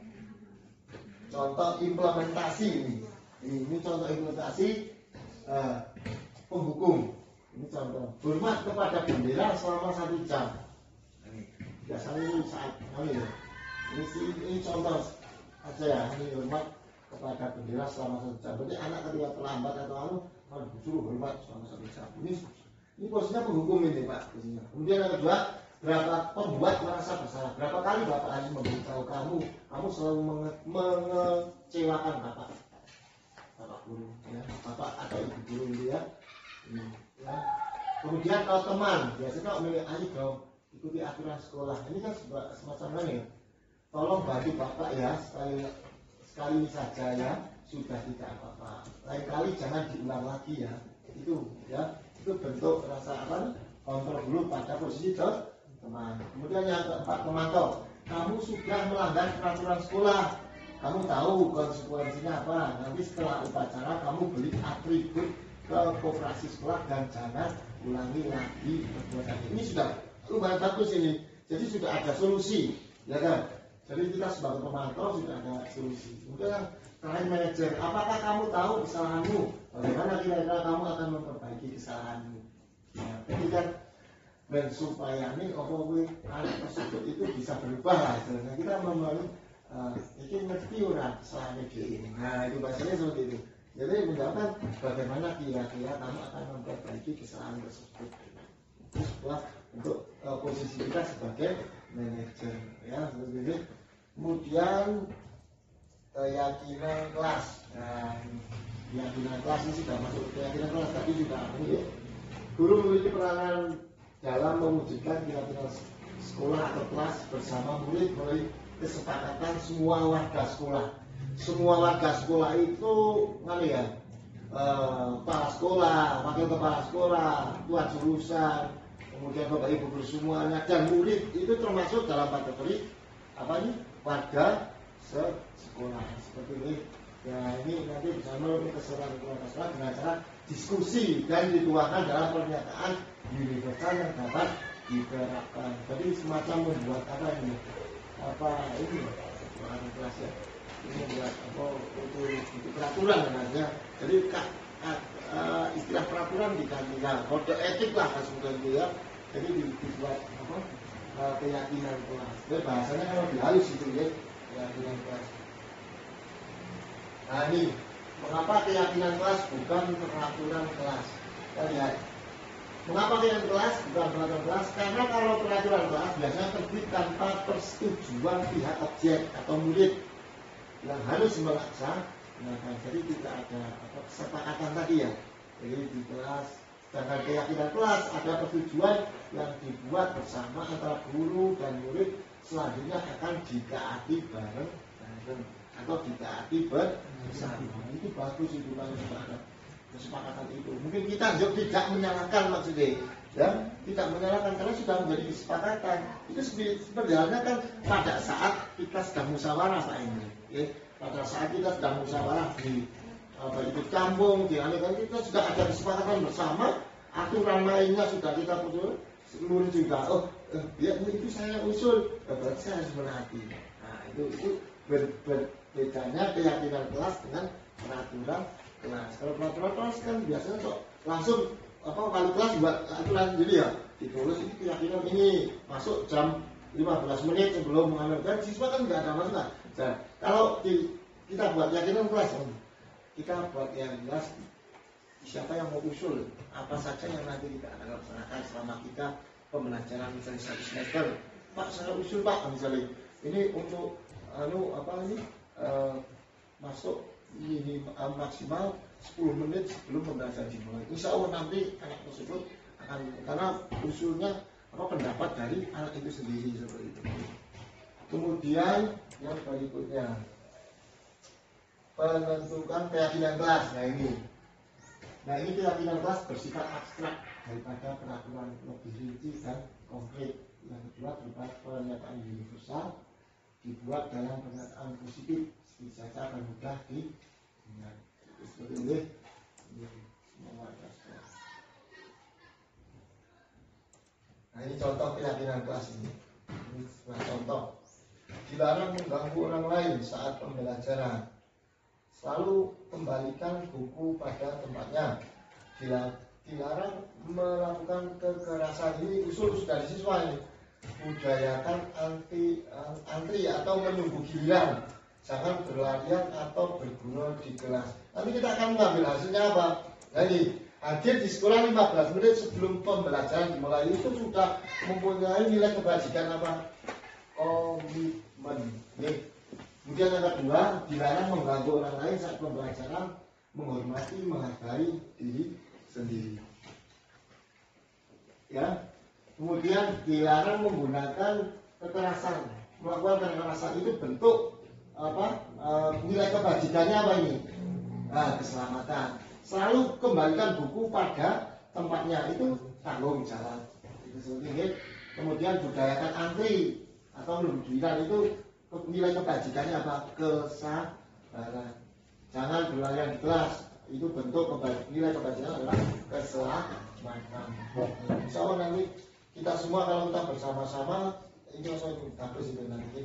contoh implementasi ini contoh implementasi penghukum. Ini contoh hormat kepada bendera selama 1 jam. Biasanya ini saat ini contoh aja ya, ini hormat kepada bendera selama 1 jam. Berarti anak ketika terlambat atau disuruh hormat selama 1 jam. Ini posisinya penghukum ini Pak. Posisinya. Kemudian yang kedua, berapa pembuat merasa bersalah. Berapa kali Bapak harus memberitahu kamu selalu mengecewakan Bapak guru, ya, Bapak atau Ibu guru gitu ya. Ya. Kemudian kalau teman, biasanya kalau milih ayo dong ikuti aturan sekolah. Ini kan semacam mana ya? Tolong bantu Bapak ya, sekali saja ya, sudah tidak apa-apa. Lain kali jangan diulang lagi ya. Itu bentuk rasa kontrol dulu pada posisi teman. Kemudian yang keempat, memantau. Kamu sudah melanggar peraturan sekolah. Kamu tahu konsekuensinya apa. Nanti setelah upacara kamu beli atribut ke koperasi sekolah dan jangan ulangi lagi perbuatan ini. Sudah lumayan bagus ini. Jadi sudah ada solusi, ya kan? Jadi kita sebagai pemantau sudah ada solusi. Kemudian terakhir manajer, apakah kamu tahu kesalahanmu? Bagaimana kira-kira kamu akan memperbaiki kesalahanmu? Ya, jadi kan dan supaya ini anak tersebut itu bisa berubah lah. Nah, kita membangun ini ngerti orang kesalahan ini. Nah itu bahasanya seperti itu. Jadi menjawabkan bagaimana kira-kira kamu akan memperbaiki kesalahan tersebut. Itu sebuah untuk posisi kita sebagai manajer, ya seperti itu. Kemudian keyakinan kelas. Nah, keyakinan kelas ini sudah masuk keyakinan kelas, tapi juga ya. Guru memiliki peranan dalam mewujudkan keyakinan sekolah atau kelas bersama murid melalui kesepakatan semua warga sekolah. Semua warga sekolah itu kepala sekolah, wakil kepala sekolah, tuan jurusan, kemudian bapak ibu guru semuanya dan murid itu termasuk dalam kategori warga sekolah seperti ini. Ya ini nanti bisa melalui keseluruhan keluarga sekolah dengan cara diskusi dan dituangkan dalam pernyataan universal yang dapat diterapkan. Jadi semacam membuat ini kelas ya. Ini membuat untuk peraturan namanya. Jadi istilah peraturan digantikan kode etik lah seperti itu ya. Jadi dibuat keyakinan kelas. Jadi bahasanya kalau dihalus itu ya keyakinan kelas. Nah ini mengapa keyakinan kelas bukan peraturan kelas? Kita lihat. Mengapa keyakinan kelas bukan peraturan kelas? Karena kalau peraturan kelas biasanya terbit tanpa persetujuan pihak objek atau murid yang harus melaksanakan. Jadi tidak ada kesepakatan tadi ya. Jadi di kelas, sedangkan keyakinan kelas ada persetujuan yang dibuat bersama antara guru dan murid selanjutnya akan ditaati bareng atau ditaati bersama. Itu bagus itu kalau ada kesepakatan itu. Mungkin kita juga tidak menyalahkan maksudnya, ya tidak menyalahkan karena sudah menjadi kesepakatan. Itu sebenarnya kan pada saat kita sedang musyawarah Pak ini, ya. Pada saat kita sedang musyawarah di itu kampung, di kan kita sudah ada kesepakatan bersama, aturan mainnya sudah kita usul, seluruh juga. Ya itu saya usul, berarti saya harus menaati. Nah itu bedanya keyakinan kelas dengan peraturan kelas. Kalau peraturan kelas kan biasanya kok langsung wali kelas buat aturan jadi ya ditulis ini keyakinan ini masuk jam 15 menit sebelum mengambil dan siswa kan nggak ada masalah. Dan kalau kita buat keyakinan kelas, kita buat yang jelas siapa yang mau usul apa saja yang nanti kita akan laksanakan selama kita pembelajaran misalnya 1 semester. Pak saya usul Pak misalnya ini untuk masuk ini maksimal 10 menit sebelum pembelajaran dimulai. Insya Allah nanti anak tersebut akan karena usulnya pendapat dari anak itu sendiri seperti itu. Kemudian yang berikutnya penentukan keyakinan kelas. Nah ini keyakinan kelas bersifat abstrak daripada peraturan lebih rinci dan konkret. Yang kedua berupa pernyataan universal dibuat dalam pernyataan positif saja akan mudah diingat. Seperti ini semua kelas. Nah ini contoh keyakinan kelas ini. Ini sebuah contoh. Dilarang mengganggu orang lain saat pembelajaran. Selalu kembalikan buku pada tempatnya. Dilarang melakukan kekerasan. Ini usul dari siswa ini. Budayakan antri atau menunggu giliran. Jangan berlarian atau bergurau di kelas. Nanti kita akan mengambil hasilnya apa? Jadi hadir di sekolah 15 menit sebelum pembelajaran dimulai itu sudah mempunyai nilai kebajikan apa? Komitmen. Kemudian yang kedua, dilarang mengganggu orang lain saat pembelajaran, menghormati, menghargai diri sendiri. Ya. Kemudian dilarang menggunakan kekerasan. Melakukan kekerasan itu bentuk apa? Nilai kebajikannya apa ini? Keselamatan. Selalu kembalikan buku pada tempatnya, itu tanggung jawab. Itu seperti. Kemudian budayakan antri atau menunjukkan itu nilai kebajikannya apa? Kesabaran. Jangan berlarian di kelas, itu bentuk nilai kebajikan adalah keselamatan. Insya Allah nanti kita semua kalau kita bersama-sama ini saya bagus itu nanti.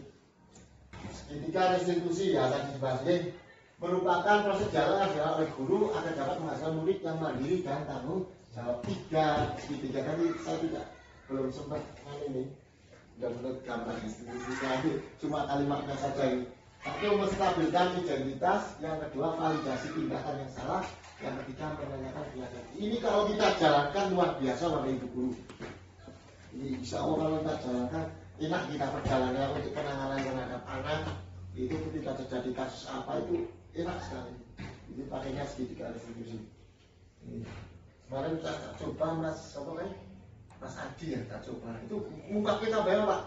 Ketika restitusi ya tadi dibahas ini merupakan proses jalan adalah oleh guru agar dapat menghasilkan murid yang mandiri dan tanggung jawab. Tiga tadi saya belum sempat ini. Sudah menurut gambar institusi lagi, cuma kalimatnya saja ini. Satu, menstabilkan identitas. Yang kedua, validasi tindakan yang salah. Yang ketiga, menanyakan keyakinan. Ini kalau kita jalankan luar biasa Bapak Ibu guru. Ini insya Allah kalau kita jalankan, enak kita perjalanan untuk penanganan terhadap anak. Itu ketika terjadi kasus apa itu enak sekali. Ini pakainya segitiga restitusi. Kemarin kita coba Mas Adi ya kita coba. Itu muka kita bayar Pak.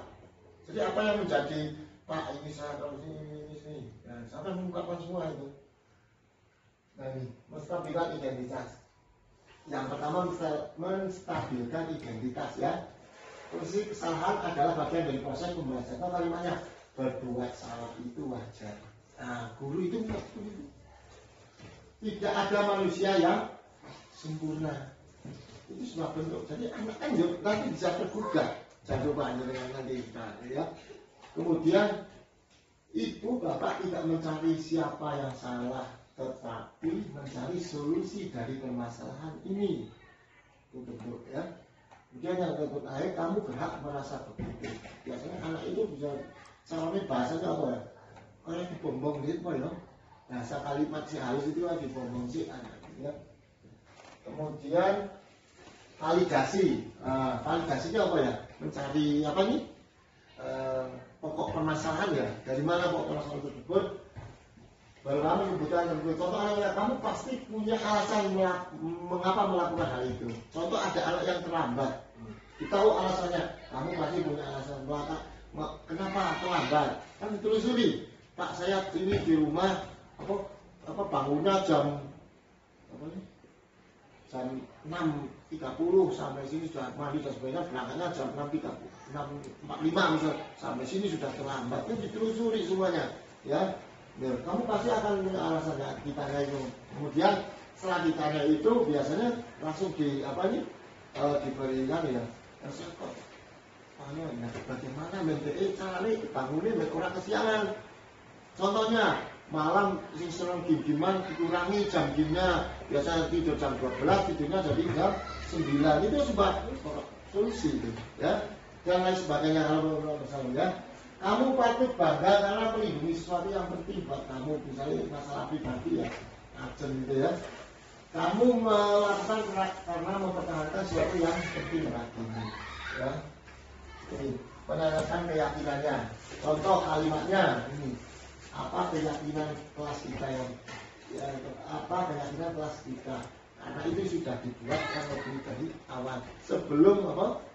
Jadi apa yang menjadi Pak ini saya kalau ini. Ya, sampai mengungkapkan semua itu. Nah ini menstabilkan identitas. Yang pertama menstabilkan identitas ya. Posisi kesalahan adalah bagian dari proses pembelajaran. Itu kalimatnya berbuat salah itu wajar. Nah guru itu tidak ada manusia yang sempurna. Itu sebuah bentuk. Jadi anak kan nanti bisa tergugah. Jangan coba nanti kita ya. Kemudian ibu bapak tidak mencari siapa yang salah, tetapi mencari solusi dari permasalahan ini. Itu bentuk ya. Kemudian yang kedua, kamu berhak merasa begitu. Biasanya anak itu bisa caranya bahasanya apa ya? Kayak dibombong gitu ya. Bahasa kalimat si halus itu lagi dibombong si anak ya. Kemudian validasi. Validasinya apa ya? Mencari apa nih? Pokok permasalahan ya. Dari mana pokok permasalahan tersebut? Baru kamu menyebutkan contoh anak kamu pasti punya alasan mengapa melakukan hal itu. Contoh ada anak yang terlambat. Kita tahu alasannya. Kamu pasti punya alasan kenapa terlambat. Kan ditelusuri. Pak saya ini di rumah apa bangunnya jam jam 6.30 sampai sini sudah mandi dan sebagainya, berangkatnya jam 6.45 misal, sampai sini sudah terlambat. Itu ditelusuri semuanya ya. Ya, kamu pasti akan punya alasannya ditanya itu. Kemudian setelah ditanya itu biasanya langsung diberikan ya. Kok bagaimana BPE caranya bangunnya orang kesiangan. Contohnya malam sering giman dikurangi jam gimnya, biasanya tidur jam 12 tidurnya jadi jam 9. Itu sebuah solusi itu ya. Dan lain sebagainya kalau bersama ya. Kamu patut bangga karena melindungi sesuatu yang penting buat kamu, misalnya masalah pribadi ya, ajen gitu ya. Kamu melakukan karena mempertahankan sesuatu yang penting bagimu, ya. Ini menanyakan keyakinannya. Contoh kalimatnya ini, apa keyakinan kelas kita yang, ya, apa keyakinan kelas kita? Karena itu sudah dibuat dari awal sebelum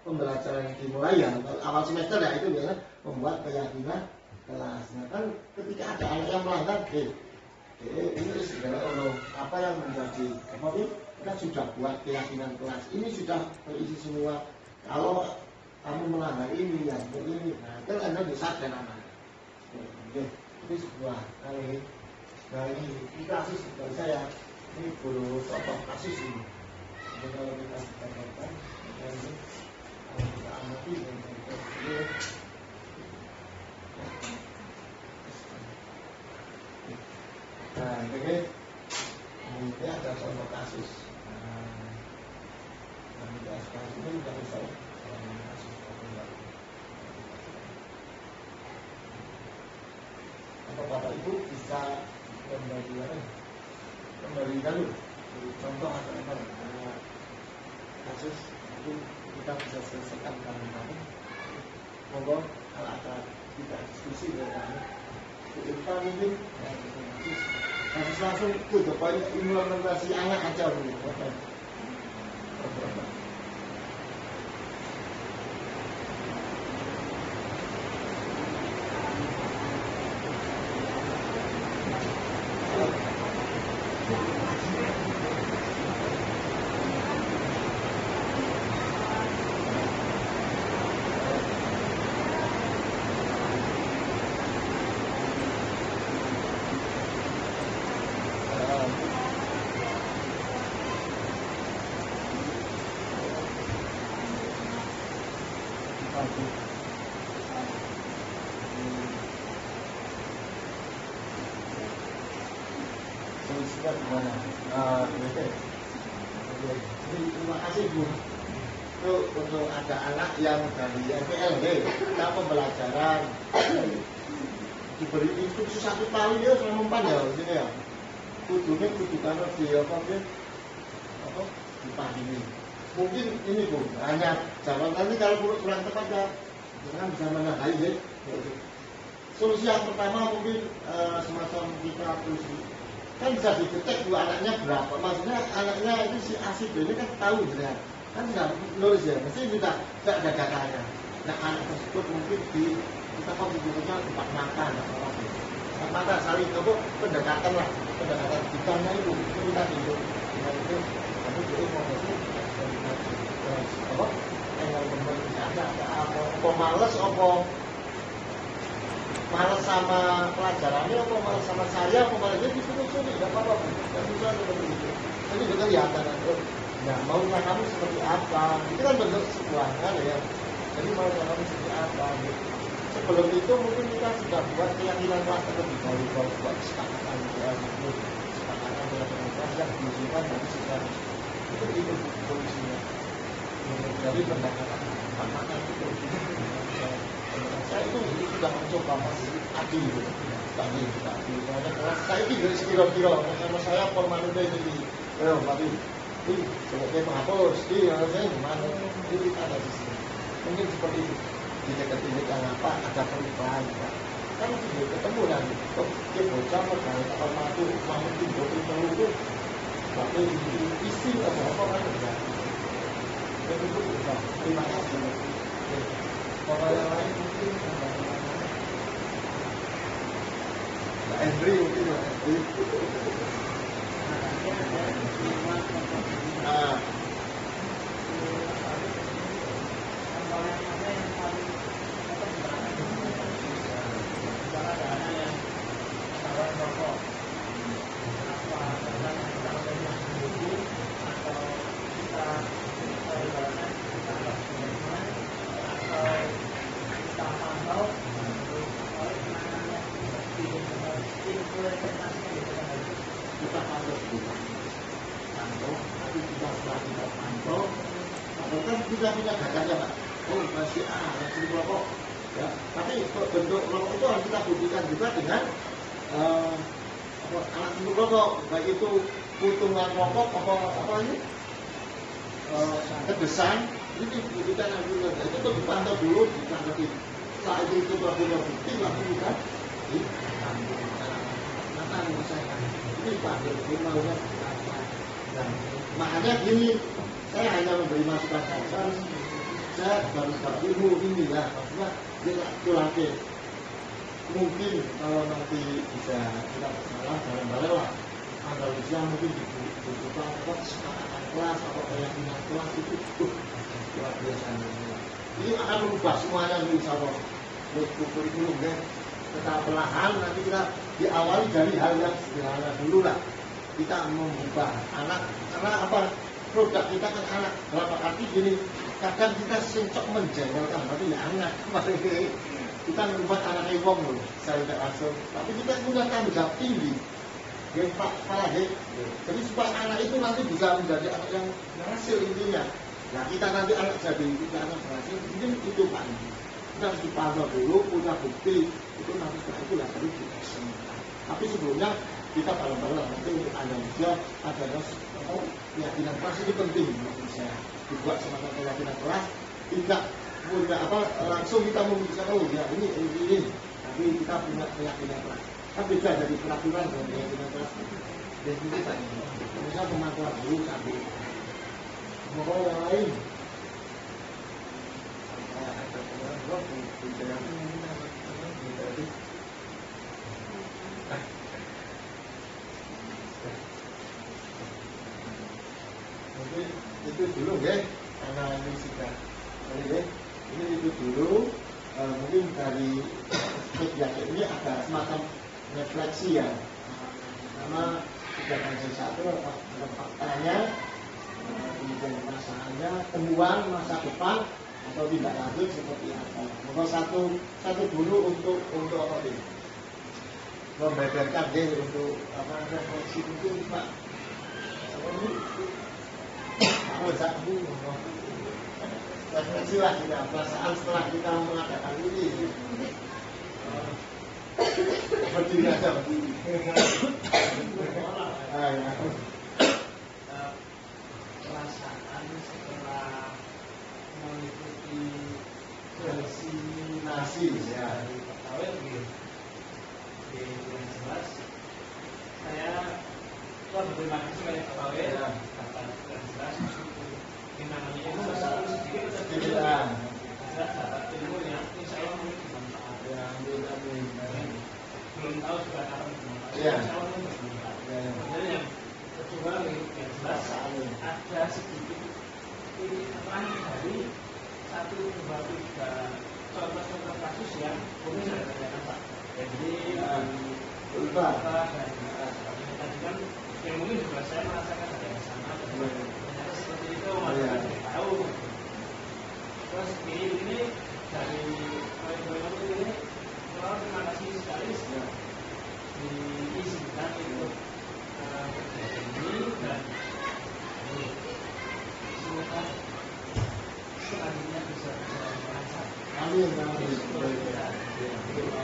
pembelajaran yang dimulai ya awal semester ya itu biasanya membuat keyakinan kelas. Nah kan ketika ada anak yang melanggar ini segala apa yang menjadi kita sudah buat keyakinan kelas ini sudah terisi semua. Kalau kamu melanggar ini ya ini, nah itu Anda disadar anak. Itu sebuah kali dari kasus dari saya. Ini baru contoh kasus ini. Jadi kalau kita katakan, ini kalau kita amati dengan contoh ini, nah ini ada contoh kasus. Nah, kita sekarang ini kita bisa kasus apa Bapak Ibu bisa kembali dulu contoh atau apa kasus mungkin kita bisa selesaikan bareng-bareng. Monggo kalau ada kita diskusi dengan kita mungkin kasus langsung itu pokoknya implementasi anak aja dulu. Solusinya gimana? Oke. Terima kasih Bu. Itu untuk ada anak yang dari MPLD, kita pembelajaran diberi instruksi satu kali dia sudah mempan ya, sini ya. Kudunya kudu karena dia apa dipahami. Mungkin ini Bu, hanya jawaban nanti kalau kurang tepat ya, jangan bisa menahai ya. Solusi yang pertama mungkin semacam kita terus kan bisa didetek dua anaknya berapa, maksudnya anaknya itu si Asif ini kan tahu ya, kan nggak nulis ya, mesti tidak ada datanya. Nah anak tersebut mungkin kita komputernya 4 mata, 4 mata saling pendekatan lah, pendekatan bidangnya itu kita hidup dengan itu, tapi jadi mau itu apa? Apa males malas sama pelajarannya, apa malas sama saya, apa malas dia disuruh nggak apa-apa, nggak susah seperti itu. Jadi betul ya kan, nah maunya kamu seperti apa? Itu kan bentuk sebuah hal ya. Jadi maunya kamu seperti apa? Gitu. Sebelum itu mungkin kita sudah buat keyakinan kelas terlebih dahulu, buat kesepakatan kesepakatan dalam kelas yang diusulkan dari sudah itu solusinya. Jadi pendekatan itu. Saya itu sudah mencoba masih adil tadi saya itu dari sekira-kira sama saya formalnya jadi tapi ini sebagai penghapus saya gimana ini ada di sini mungkin seperti itu di dekat-dekat apa ada perubahan kan sudah ketemu nanti dia bocah pegawai kapal matu mau timbul itu tapi isi atau apa kan enggak itu sudah terima kasih. Kalau yang lain mungkin Andri mungkin Andri. Kita harus pantau, tapi kita setelah kita pantau, kan kita punya datanya Pak. Oh masih masih rokok, ya. Tapi bentuk rokok itu harus kita buktikan juga dengan alat bentuk rokok, baik itu putungan rokok apa ini, kedesan, ini dibuktikan dulu. Itu dipantau dulu, ditanggapi. Setelah itu berbukti, lalu kita ditanggung. Ini Pak maunya nah, makanya gini saya hanya memberi masukan saja saya baru ilmu ini ya maksudnya dia lagi mungkin kalau nanti bisa kita masalah bareng-bareng lah andalusia mungkin dibutuhkan kesepakatan kelas atau keyakinan kelas itu luar biasa ini akan merubah semuanya insya Allah kurikulum ya. Kita perlahan nanti kita diawali dari hal yang sederhana dulu lah. Kita mengubah anak karena apa? Produk kita kan anak. Dalam arti gini, kadang kita sencok menjengkelkan, tapi ya anak. Kita mengubah anak wong loh, saya tidak langsung. Tapi kita punya tanggung jawab tinggi. Yang kepala deh. Jadi supaya anak itu nanti bisa menjadi anak yang berhasil intinya. Nah kita nanti anak jadi kita anak berhasil, mungkin itu Pak. Kita harus dipantau dulu, punya bukti itu nanti setelah itu lah perlu diaksesikan. Tapi sebelumnya kita bareng-bareng nanti untuk Anda juga ada keyakinan kelas ini penting menurut saya, dibuat semacam keyakinan kelas, tidak punya langsung kita memutuskan ya ini, tapi kita punya keyakinan kelas. Kan beda dari peraturan dan keyakinan kelas. Dan itu tadi, misalnya kemampuan dulu sampai mau yang lain. Ada orang yang mungkin itu dulu ya, karena ini sudah ini itu dulu. Mungkin dari kegiatan ini ada semacam refleksi ya, karena kegiatan satu ada faktanya, kemudian masalahnya, temuan masa depan atau tidak lanjut seperti apa. Maka satu dulu untuk apa ini? Membeberkan deh untuk refleksi itu Pak. Refleksi lah kita perasaan setelah kita mengatakan ini. Berdiri aja berdiri. Perasaan setelah mengikuti valisinasi dari pegawai di bulan 11, saya berterima kasih kepada pegawai dapat bulan 11 ini namanya itu sedikit dapat ilmu yang insya Allah mungkin bermanfaat. Belum tahu sudah kapan bermanfaat. Insya Allah mungkin bermanfaat. Kemudian yang kedua yang jelas ada sedikit peran dari 1, 2, 3 contoh-contoh kasus yang mungkin saya tanyakan Pak. Jadi dan tadi kan yang mungkin juga saya merasakan ada yang sama. Ternyata seperti itu masyarakat tidak tahu. Terus ini dari proyek-proyek ini, terima kasih sekali diizinkan untuk kegiatan ini dan semoga selanjutnya bisa berjalan lancar. Amin.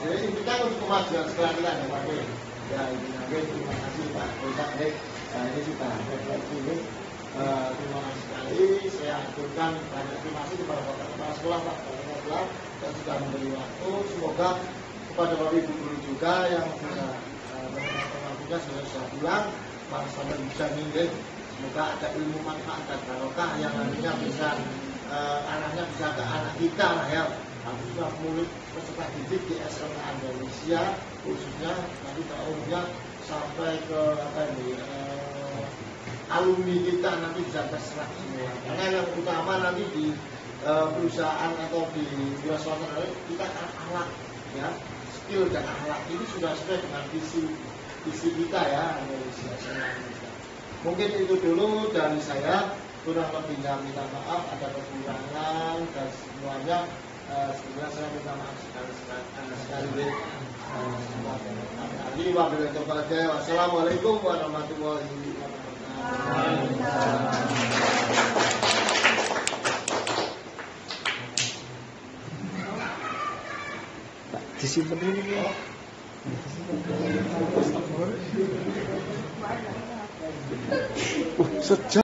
Jadi kita untuk kemajuan selanjutnya ya Pak. Ya ini terima kasih Pak Ustaz. Ini sudah refleksi ini. Terima kasih sekali. Saya aturkan banyak terima kasih kepada Bapak Kepala Sekolah Pak Kepala yang sudah memberi waktu. Semoga kepada Bapak Ibu guru juga yang sudah mengajarkan sudah pulang, sampai bisa minggu. Semoga ada ilmu manfaat dan barokah yang nantinya bisa anaknya bisa ke anak kita lah ya. Nanti sudah murid peserta didik di SMK Andalusia khususnya nanti tahunnya sampai ke alumni kita nanti bisa terserah semua. Karena yang utama nanti di perusahaan atau di wira swasta kita kan akhlak ya, skill dan akhlak ini sudah sesuai dengan visi kita ya Indonesia. Mungkin itu dulu dari saya. Kurang lebihnya minta maaf, ada kekurangan dan semuanya. Sebenarnya saya minta maaf sekali. Wassalamualaikum warahmatullahi wabarakatuh. Disimpan dulu. Sejam.